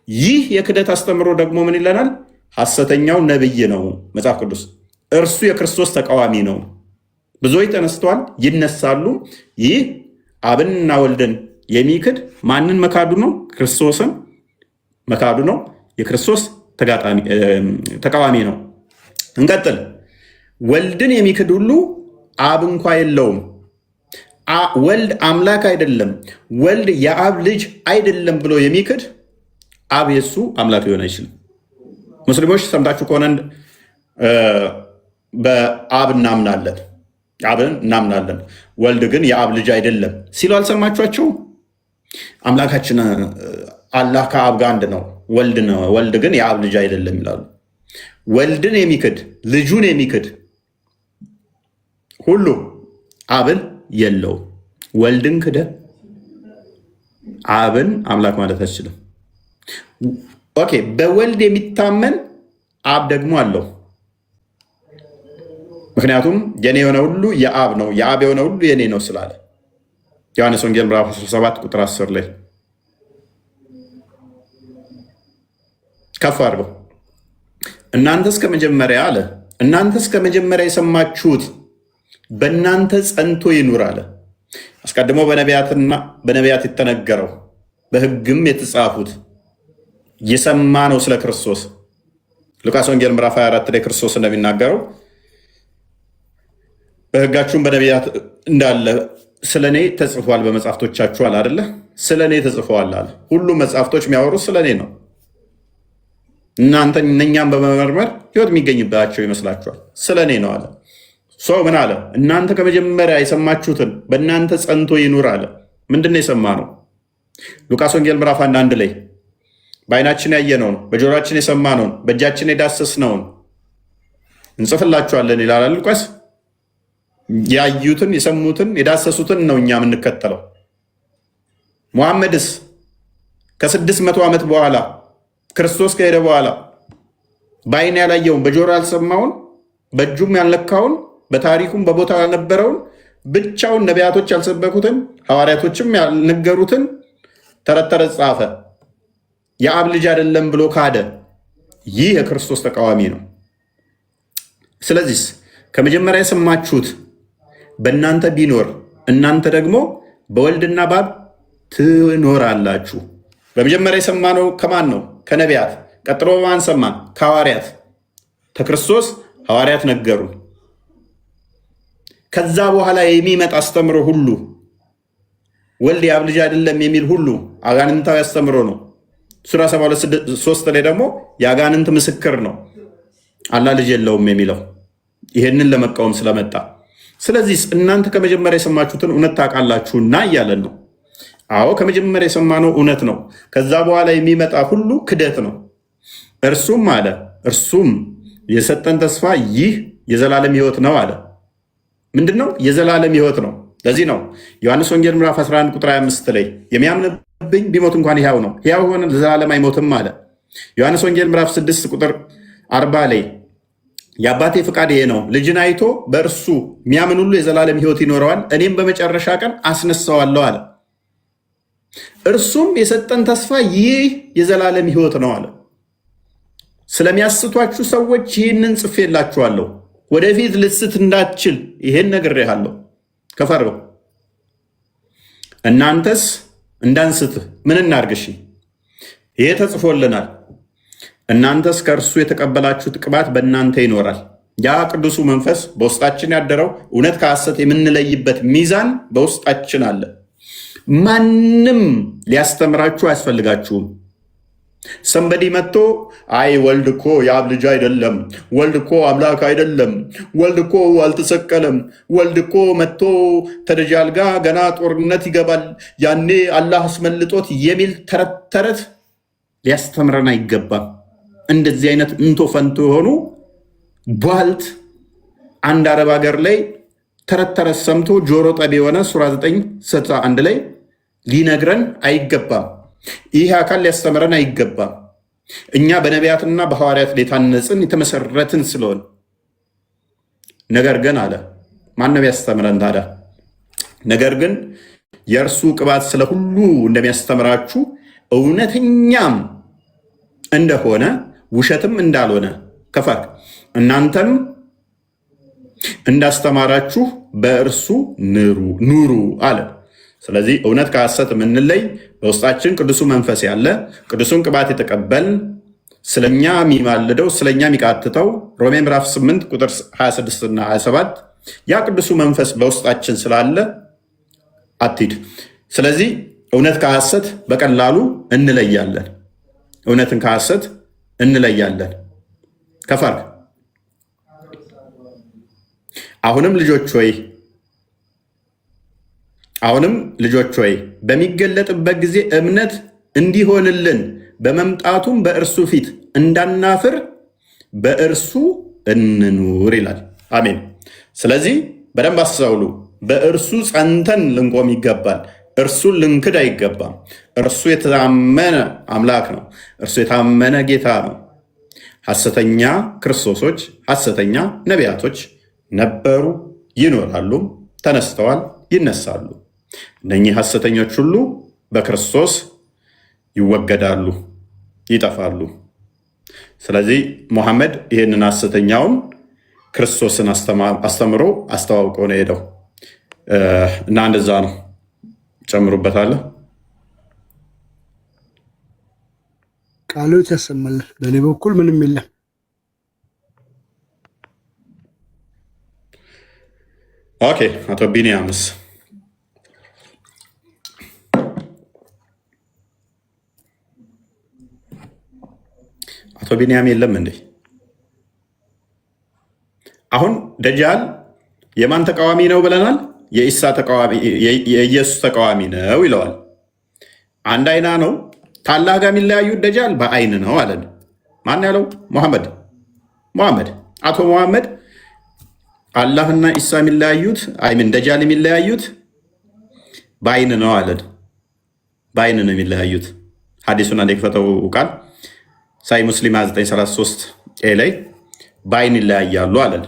ይህ የክደት አስተምሮ ደግሞ ምን ይለናል? ሐሰተኛው ነብይ ነው መጽሐፍ ቅዱስ። እርሱ የክርስቶስ ተቃዋሚ ነው። ብዙዎች ተነስተዋል፣ ይነሳሉ። ይህ አብንና ወልድን የሚክድ ማንን መካዱ ነው? ክርስቶስን መካዱ ነው። የክርስቶስ ተቃዋሚ ነው። እንቀጥል። ወልድን የሚክድ ሁሉ አብ እንኳ የለውም። ወልድ አምላክ አይደለም፣ ወልድ የአብ ልጅ አይደለም ብሎ የሚክድ አብ የሱ አምላክ ሊሆን አይችልም። ሙስሊሞች ሰምታችሁ ከሆነ በአብ እናምናለን፣ አብን እናምናለን፣ ወልድ ግን የአብ ልጅ አይደለም ሲሉ አልሰማችኋቸው? አምላካችን አላህ ከአብ ጋር አንድ ነው፣ ወልድ ግን የአብ ልጅ አይደለም ይላሉ። ወልድን የሚክድ ልጁን የሚክድ ሁሉ አብን የለውም። ወልድን ክደ አብን አምላክ ማለት አይችልም። ኦኬ፣ በወልድ የሚታመን አብ ደግሞ አለው። ምክንያቱም የኔ የሆነ ሁሉ የአብ ነው፣ የአብ የሆነ ሁሉ የኔ ነው ስላለ ዮሐንስ ወንጌል ምዕራፍ 17 ቁጥር 10 ላይ ከፍ አድርገው እናንተስ ከመጀመሪያ አለ፣ እናንተስ ከመጀመሪያ የሰማችሁት በእናንተ ጸንቶ ይኑር አለ። አስቀድሞ በነቢያት የተነገረው በሕግም የተጻፉት የሰማ ነው ስለ ክርስቶስ። ሉቃስ ወንጌል ምዕራፍ 24 ላይ ክርስቶስ እንደሚናገረው በሕጋችሁም በነቢያት እንዳለ ስለ እኔ ተጽፏል በመጽሐፍቶቻችሁ አለ አይደለ? ስለ እኔ ተጽፈዋል አለ። ሁሉም መጽሐፍቶች የሚያወሩት ስለ እኔ ነው። እናንተ እነኛም በመመርመር ሕይወት የሚገኝባቸው ይመስላችኋል። ስለ እኔ ነው አለ። ሰው ምን አለ? እናንተ ከመጀመሪያ የሰማችሁትን በእናንተ ጸንቶ ይኑር አለ። ምንድን ነው የሰማ ነው? ሉቃስ ወንጌል ምዕራፍ 1 ላይ በዓይናችን ያየነውን በጆሮአችን የሰማነውን በእጃችን የዳሰስነውን እንጽፍላችኋለን ይላል ሉቃስ። ያዩትን የሰሙትን የዳሰሱትን ነው እኛ የምንከተለው። ሙሐመድስ ከ600 ዓመት በኋላ ክርስቶስ ከሄደ በኋላ በአይን ያላየውን በጆሮ ያልሰማውን በእጁም ያልነካውን በታሪኩም በቦታው ያልነበረውን ብቻውን ነቢያቶች ያልሰበኩትን ሐዋርያቶችም ያልነገሩትን ተረት ተረት ጻፈ። የአብ ልጅ አይደለም ብሎ ካደ። ይህ የክርስቶስ ተቃዋሚ ነው። ስለዚህ ከመጀመሪያ የሰማችሁት በእናንተ ቢኖር እናንተ ደግሞ በወልድና በአብ ትኖራላችሁ። በመጀመሪያ የሰማነው ከማን ነው? ከነቢያት። ቀጥሎ በማን ሰማን? ከሐዋርያት። ከክርስቶስ ሐዋርያት ነገሩን። ከዛ በኋላ የሚመጣ አስተምሮ ሁሉ ወልድ የአብ ልጅ አይደለም የሚል ሁሉ አጋንንታዊ አስተምሮ ነው። ሱራ 72:3 ላይ ደግሞ የአጋንንት ምስክር ነው አላህ ልጅ የለውም የሚለው ይህንን ለመቃወም ስለመጣ። ስለዚህ እናንተ ከመጀመሪያ የሰማችሁትን እውነት ታውቃላችሁና እያለን ነው። አዎ ከመጀመሪያ የሰማነው እውነት ነው። ከዛ በኋላ የሚመጣ ሁሉ ክደት ነው። እርሱም የሰጠን ተስፋ ይህ የዘላለም ሕይወት ነው አለ። ምንድን ነው? የዘላለም ሕይወት ነው። ለዚህ ነው ዮሐንስ ወንጌል ምዕራፍ 11 ቁጥር 25 ላይ የሚያምንብኝ ቢሞት እንኳን ሕያው ነው፣ ሕያው ሆነ ለዘላለም አይሞትም አለ። ዮሐንስ ወንጌል ምዕራፍ 6 ቁጥር 40 ላይ የአባቴ ፍቃድ ይሄ ነው፣ ልጅን አይቶ በእርሱ የሚያምን ሁሉ የዘላለም ሕይወት ይኖረዋል፣ እኔም በመጨረሻ ቀን አስነሳዋለሁ አለ። እርሱም የሰጠን ተስፋ ይህ የዘላለም ሕይወት ነው አለ። ስለሚያስቷችሁ ሰዎች ይህንን ጽፌላችኋለሁ፣ ወደፊት ልስት እንዳትችል ይሄን ነግሬሃለሁ። ከፈርበው እናንተስ እንዳንስትህ ምን እናድርግ? ይሄ ተጽፎልናል። እናንተስ ከእርሱ የተቀበላችሁት ቅባት በእናንተ ይኖራል። ያ ቅዱሱ መንፈስ በውስጣችን ያደረው እውነት ከሐሰት የምንለይበት ሚዛን በውስጣችን አለ። ማንም ሊያስተምራችሁ አያስፈልጋችሁም። ሰንበዲ መጥቶ አይ ወልድ እኮ የአብ ልጅ አይደለም፣ ወልድ እኮ አምላክ አይደለም፣ ወልድ እኮ አልተሰቀለም፣ ወልድ እኮ መጥቶ ተደጃል ጋ ገና ጦርነት ይገባል ያኔ አላህ አስመልጦት የሚል ተረት ተረት ሊያስተምረን አይገባም። እንደዚህ አይነት እንቶ ፈንቶ የሆኑ ቧልት አንድ አረብ ሀገር ላይ ተረት ተረት ሰምቶ ጆሮ ጠቢ የሆነ ሱራ 9:61 ላይ ሊነግረን አይገባም። ይህ አካል ሊያስተምረን አይገባም። እኛ በነቢያትና በሐዋርያት ላይ የታነጽን የተመሰረትን ስለሆን። ነገር ግን አለ ማን ነው ያስተምረን ታዲያ? ነገር ግን የእርሱ ቅባት ስለ ሁሉ እንደሚያስተምራችሁ እውነተኛም እንደሆነ ውሸትም እንዳልሆነ ከፈርክ እናንተም እንዳስተማራችሁ በእርሱ ኑሩ አለ። ስለዚህ እውነት ከሐሰት የምንለይ በውስጣችን ቅዱሱ መንፈስ ያለ ቅዱሱን ቅባት የተቀበል ስለኛ የሚማልደው ስለኛ የሚቃትተው ሮሜ ምዕራፍ 8 ቁጥር 26 እና 27 ያ ቅዱሱ መንፈስ በውስጣችን ስላለ አትሂድ። ስለዚህ እውነት ከሐሰት በቀላሉ እንለያለን። እውነትን ከሐሰት እንለያለን። ከፈርክ አሁንም ልጆች ሆይ በሚገለጥበት ጊዜ እምነት እንዲሆንልን በመምጣቱም በእርሱ ፊት እንዳናፍር በእርሱ እንኑር ይላል። አሜን። ስለዚህ በደንብ አስተውሉ። በእርሱ ጸንተን ልንቆም ይገባል። እርሱን ልንክድ አይገባም። እርሱ የታመነ አምላክ ነው። እርሱ የታመነ ጌታ ነው። ሐሰተኛ ክርስቶሶች፣ ሐሰተኛ ነቢያቶች ነበሩ፣ ይኖራሉ፣ ተነስተዋል፣ ይነሳሉ። እነኚህ ሐሰተኞች ሁሉ በክርስቶስ ይወገዳሉ፣ ይጠፋሉ። ስለዚህ ሙሐመድ ይህንን ሐሰተኛውን ክርስቶስን አስተምሮ አስተዋውቆ ነው ሄደው እና እንደዛ ነው። ጨምሩበታለሁ። ቃሎት ያሰማል። በእኔ በኩል ምንም የለም። ኦኬ። አቶ ቢኒያምስ? አቶ ቢኒያም የለም እንዴ? አሁን ደጃል የማን ተቃዋሚ ነው ብለናል? የኢሳ ተቃዋሚ፣ የኢየሱስ ተቃዋሚ ነው ይለዋል። አንድ አይና ነው። ታላህ ጋር የሚለያዩት ደጃል በአይን ነው አለን። ማን ያለው? ሙሐመድ። አቶ ሙሐመድ አላህና ኢሳ የሚለያዩት አይምን ደጃል የሚለያዩት በአይን ነው አለን። በአይን ነው የሚለያዩት። ሐዲሱን አንዴ ክፈተው ቃል ሳይ ሙስሊም 933 ላይ በአይን ይለያያሉ አለን።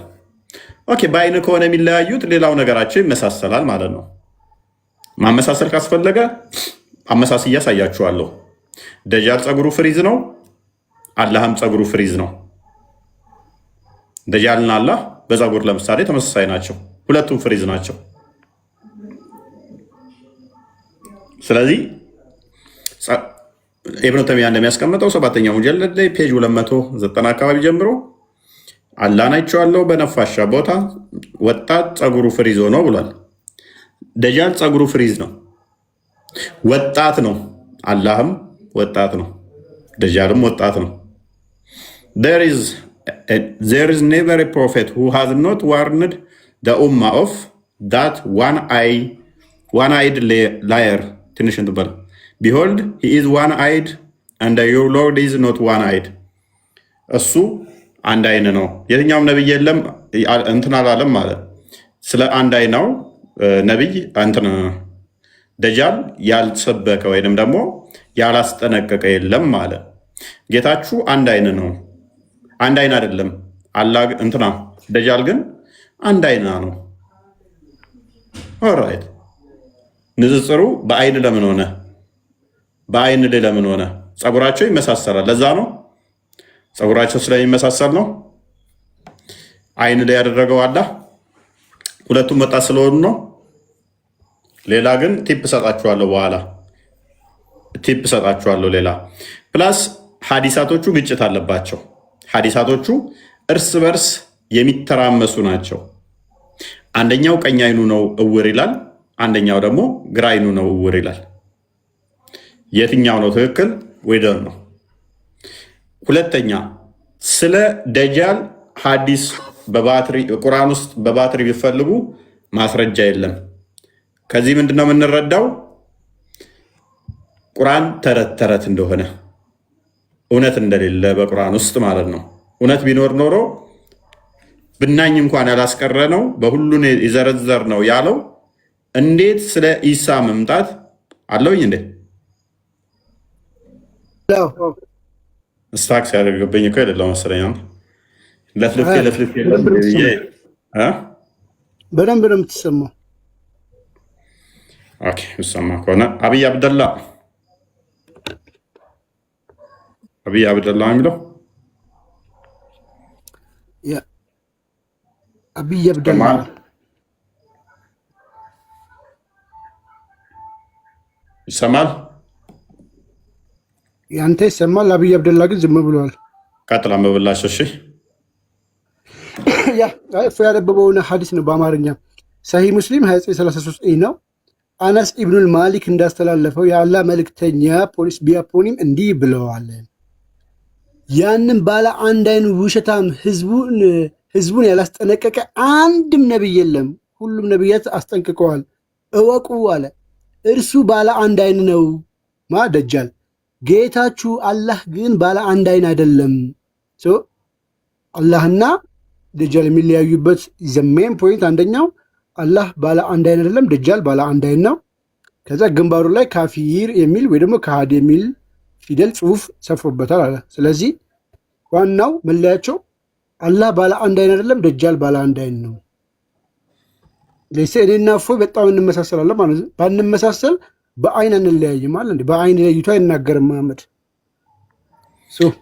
ኦኬ በአይን ከሆነ የሚለያዩት ሌላው ነገራቸው ይመሳሰላል ማለት ነው። ማመሳሰል ካስፈለገ አመሳስያ ያሳያችኋለሁ። ደጃል ጸጉሩ ፍሪዝ ነው፣ አላህም ጸጉሩ ፍሪዝ ነው። ደጃልና አላህ በጸጉር ለምሳሌ ተመሳሳይ ናቸው፣ ሁለቱም ፍሪዝ ናቸው። ስለዚህ ኢብኑ ተይሚያ እንደሚያስቀምጠው 7ኛው ሙጀለድ ላይ ፔጅ 290 አካባቢ ጀምሮ አላህን አይቼዋለሁ በነፋሻ ቦታ ወጣት ጸጉሩ ፍሪዝ ሆኖ ብሏል። ደጃል ጸጉሩ ፍሪዝ ነው፣ ወጣት ነው። አላህም ወጣት ነው፣ ደጃልም ወጣት ነው። There is never a prophet who has not warned the ummah of that one-eyed liar. ትንሽ እንትበል Behold, he is one-eyed and your Lord is not one-eyed. እሱ አንድ አይን ነው። የትኛውም ነብይ የለም እንትን አላለም ማለት ስለ አንድ አይናው ነብይ እንትን ደጃል ያልሰበከ ወይንም ደግሞ ያላስጠነቀቀ የለም ማለት። ጌታችሁ አንድ አይን ነው፣ አንድ አይን አይደለም። አላህ እንትና ደጃል ግን አንድ አይና ነው። ኦልራይት ንጽጽሩ በአይን ለምን ሆነ? በአይን ላይ ለምን ሆነ? ጸጉራቸው ይመሳሰላል። ለዛ ነው ጸጉራቸው ስለሚመሳሰል ነው አይን ላይ ያደረገው አላህ። ሁለቱም ወጣት ስለሆኑ ነው። ሌላ ግን ቲፕ ሰጣችኋለሁ፣ በኋላ ቲፕ ሰጣችኋለሁ። ሌላ ፕላስ ሐዲሳቶቹ ግጭት አለባቸው። ሐዲሳቶቹ እርስ በርስ የሚተራመሱ ናቸው። አንደኛው ቀኝ አይኑ ነው እውር ይላል፣ አንደኛው ደግሞ ግራ አይኑ ነው እውር ይላል። የትኛው ነው ትክክል? ወይደር ነው። ሁለተኛ ስለ ደጃል ሐዲስ በባትሪ ቁርአን ውስጥ በባትሪ ቢፈልጉ ማስረጃ የለም። ከዚህ ምንድነው የምንረዳው? ቁርአን ተረት ተረት እንደሆነ እውነት እንደሌለ በቁርአን ውስጥ ማለት ነው። እውነት ቢኖር ኖሮ ብናኝ እንኳን ያላስቀረ ነው በሁሉን ይዘረዘር ነው ያለው። እንዴት ስለ ኢሳ መምጣት አለውኝ እንዴ ስታክስ ያደርግብኝ እኮ የሌለው መሰለኝ። ለፍልፌ በደንብ ነው የምትሰማው። ኦኬ ሰማ ከሆነ አብይ አብደላ የሚለው አብይ አብደላ ይሰማል። ያንተ ይሰማል። አብይ አብደላ ግን ዝም ብለዋል። ቀጥላ መብላሽ። እሺ ያ እፎ ያነበበውን ሐዲስ ነው በአማርኛ ሰሂህ ሙስሊም 2933 ነው። አነስ ኢብኑል ማሊክ እንዳስተላለፈው የአላህ መልእክተኛ ፖሊስ ቢያፖኒም እንዲህ ብለዋል። ያንን ባለ አንድ አይኑ ውሸታም ህዝቡን ያላስጠነቀቀ አንድም ነብይ የለም። ሁሉም ነብያት አስጠንቅቀዋል። እወቁ አለ። እርሱ ባለ አንድ አይን ነው ደጃል። ጌታችሁ አላህ ግን ባለ አንድ አይን አይደለም። አላህና ደጃል የሚለያዩበት ዘሜን ፖይንት አንደኛው አላህ ባለ አንድ አይን አይደለም፣ ደጃል ባለ አንድ አይን ነው። ከዛ ግንባሩ ላይ ካፊር የሚል ወይ ደግሞ ከሃዲ የሚል ፊደል ጽሁፍ ሰፍሮበታል አለ። ስለዚህ ዋናው መለያቸው አላህ ባለ አንድ አይን አይደለም፣ ደጃል ባለ አንድ አይን ነው። ለይሰ እኔና እፎይ በጣም እንመሳሰላለን ማለት ነው። ባንመሳሰል በአይን እንለያይም አለ እንዴ? በአይን ለይቶ አይናገርም መሐመድ።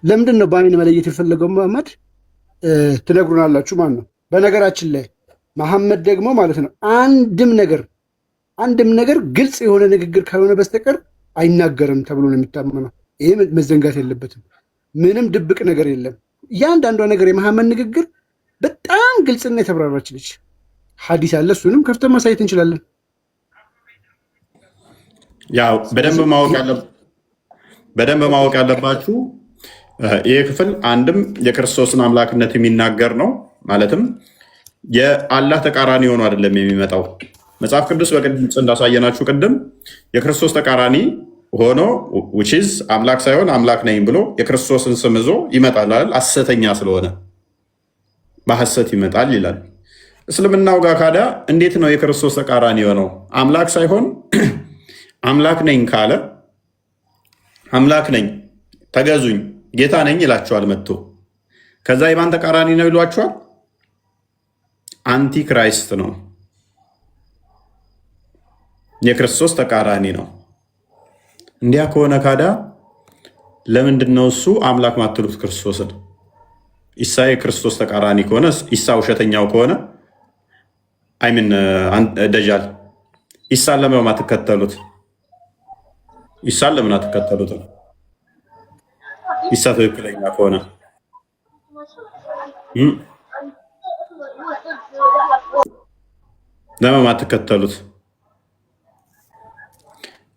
ለምንድን ነው በአይን መለየት የፈለገው መሐመድ? ትነግሩናላችሁ ማለት ነው። በነገራችን ላይ መሐመድ ደግሞ ማለት ነው አንድም ነገር ግልጽ የሆነ ንግግር ካልሆነ በስተቀር አይናገርም ተብሎ ነው የሚታመነው። ይሄ መዘንጋት የለበትም። ምንም ድብቅ ነገር የለም። እያንዳንዷ ነገር የመሐመድ ንግግር በጣም ግልጽና የተብራራች ነች። ሐዲስ አለ፣ እሱንም ከፍተን ማሳየት እንችላለን። ያው በደንብ ማወቅ ያለባችሁ ይህ ክፍል አንድም የክርስቶስን አምላክነት የሚናገር ነው። ማለትም የአላህ ተቃራኒ ሆኖ አይደለም የሚመጣው። መጽሐፍ ቅዱስ በግልጽ እንዳሳየናችሁ ቅድም የክርስቶስ ተቃራኒ ሆኖ ውቺዝ አምላክ ሳይሆን አምላክ ነኝ ብሎ የክርስቶስን ስም ይዞ ይመጣል አይደል? ሐሰተኛ ስለሆነ በሐሰት ይመጣል ይላል። እስልምናው ጋር ካዳ እንዴት ነው የክርስቶስ ተቃራኒ የሆነው? አምላክ ሳይሆን አምላክ ነኝ ካለ አምላክ ነኝ ተገዙኝ ጌታ ነኝ ይላቸዋል መጥቶ። ከዛ የማን ተቃራኒ ነው ይሏቸዋል? አንቲክራይስት ነው፣ የክርስቶስ ተቃራኒ ነው። እንዲያ ከሆነ ካዳ ለምንድን ነው እሱ አምላክ ማትሉት ክርስቶስን? ኢሳ የክርስቶስ ተቃራኒ ከሆነ ኢሳ ውሸተኛው ከሆነ አይምን ደጃል ኢሳን ለምን ማትከተሉት? ኢሳን ለምን አትከተሉትም? ኢሳ ትክክለኛ ከሆነ ለምን ማትከተሉት?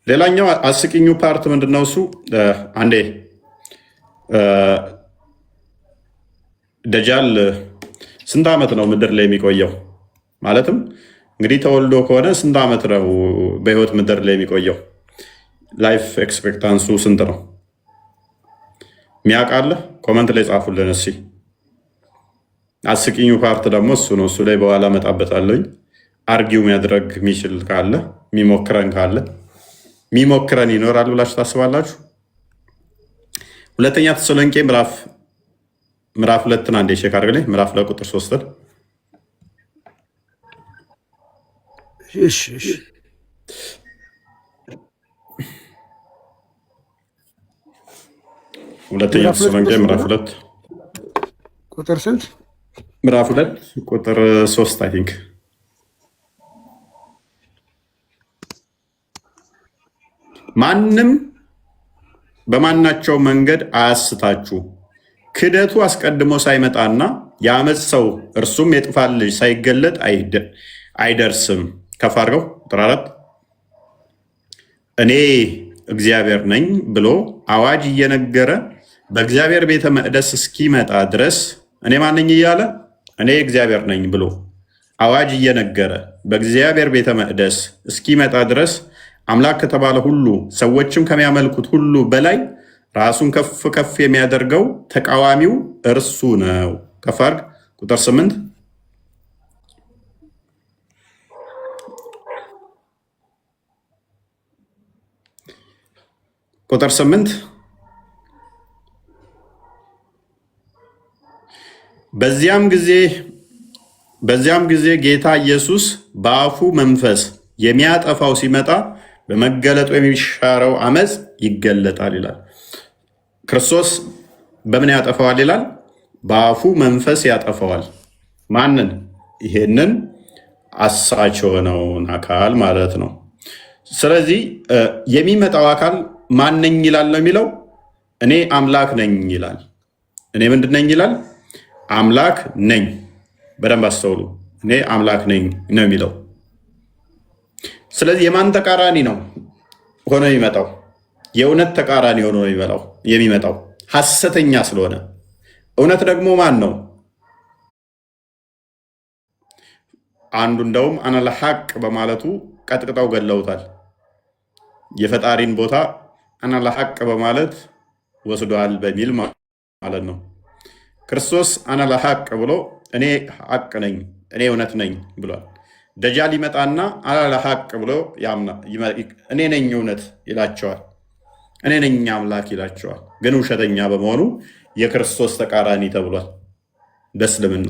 ሌላኛው አስቂኙ ፓርት ምንድነው? እሱ አንዴ ደጃል ስንት ዓመት ነው ምድር ላይ የሚቆየው? ማለትም እንግዲህ ተወልዶ ከሆነ ስንት ዓመት ነው በህይወት ምድር ላይ የሚቆየው? ላይፍ ኤክስፔክታንሱ ስንት ነው? ሚያውቃለ? ኮመንት ላይ ጻፉልን እስኪ። አስቂኙ ፓርት ደግሞ እሱ ነው። እሱ ላይ በኋላ መጣበታለኝ። አርጊው የሚያድረግ የሚችል ካለ ሚሞክረን ይኖራል ብላችሁ ታስባላችሁ? ሁለተኛ ተሰሎንቄ ምዕራፍ 2 አንዴ ቼክ አድርግልኝ። ምዕራፍ 2 ቁጥር 3 ሁለተኛ ተሰሎንቄ ምዕራፍ 2 ቁጥር ስንት? ምዕራፍ 2 ቁጥር 3 አይ ቲንክ። ማንም በማናቸው መንገድ አያስታችሁ፣ ክደቱ አስቀድሞ ሳይመጣና የአመፅ ሰው እርሱም የጥፋት ልጅ ሳይገለጥ አይደርስም። ከፍ አድርገው ቁጥር 4 እኔ እግዚአብሔር ነኝ ብሎ አዋጅ እየነገረ በእግዚአብሔር ቤተ መቅደስ እስኪመጣ ድረስ እኔ ማነኝ እያለ እኔ እግዚአብሔር ነኝ ብሎ አዋጅ እየነገረ በእግዚአብሔር ቤተ መቅደስ እስኪመጣ ድረስ አምላክ ከተባለ ሁሉ ሰዎችም ከሚያመልኩት ሁሉ በላይ ራሱን ከፍ ከፍ የሚያደርገው ተቃዋሚው እርሱ ነው። ከፍ አድርግ ቁጥር 8 ቁጥር 8 በዚያም ጊዜ ጌታ ኢየሱስ በአፉ መንፈስ የሚያጠፋው ሲመጣ በመገለጡ የሚሻረው አመፅ ይገለጣል ይላል። ክርስቶስ በምን ያጠፋዋል ይላል? በአፉ መንፈስ ያጠፋዋል። ማንን? ይሄንን አሳች የሆነውን አካል ማለት ነው። ስለዚህ የሚመጣው አካል ማነኝ ይላል ነው የሚለው። እኔ አምላክ ነኝ ይላል። እኔ ምንድን ነኝ ይላል? አምላክ ነኝ። በደንብ አስተውሉ። እኔ አምላክ ነኝ ነው የሚለው። ስለዚህ የማን ተቃራኒ ነው ሆኖ የሚመጣው? የእውነት ተቃራኒ ሆኖ የሚመጣው ሐሰተኛ ስለሆነ። እውነት ደግሞ ማን ነው? አንዱ እንደውም አነ ለሐቅ በማለቱ ቀጥቅጠው ገለውታል። የፈጣሪን ቦታ አነ ለሐቅ በማለት ወስዷል በሚል ማለት ነው። ክርስቶስ አነ ለሐቅ ብሎ እኔ ሐቅ ነኝ፣ እኔ እውነት ነኝ ብሏል። ደጃል ይመጣና አነ ለሐቅ ብሎ እኔ ነኝ እውነት ይላቸዋል፣ እኔ ነኝ አምላክ ይላቸዋል። ግን ውሸተኛ በመሆኑ የክርስቶስ ተቃራኒ ተብሏል። በእስልምና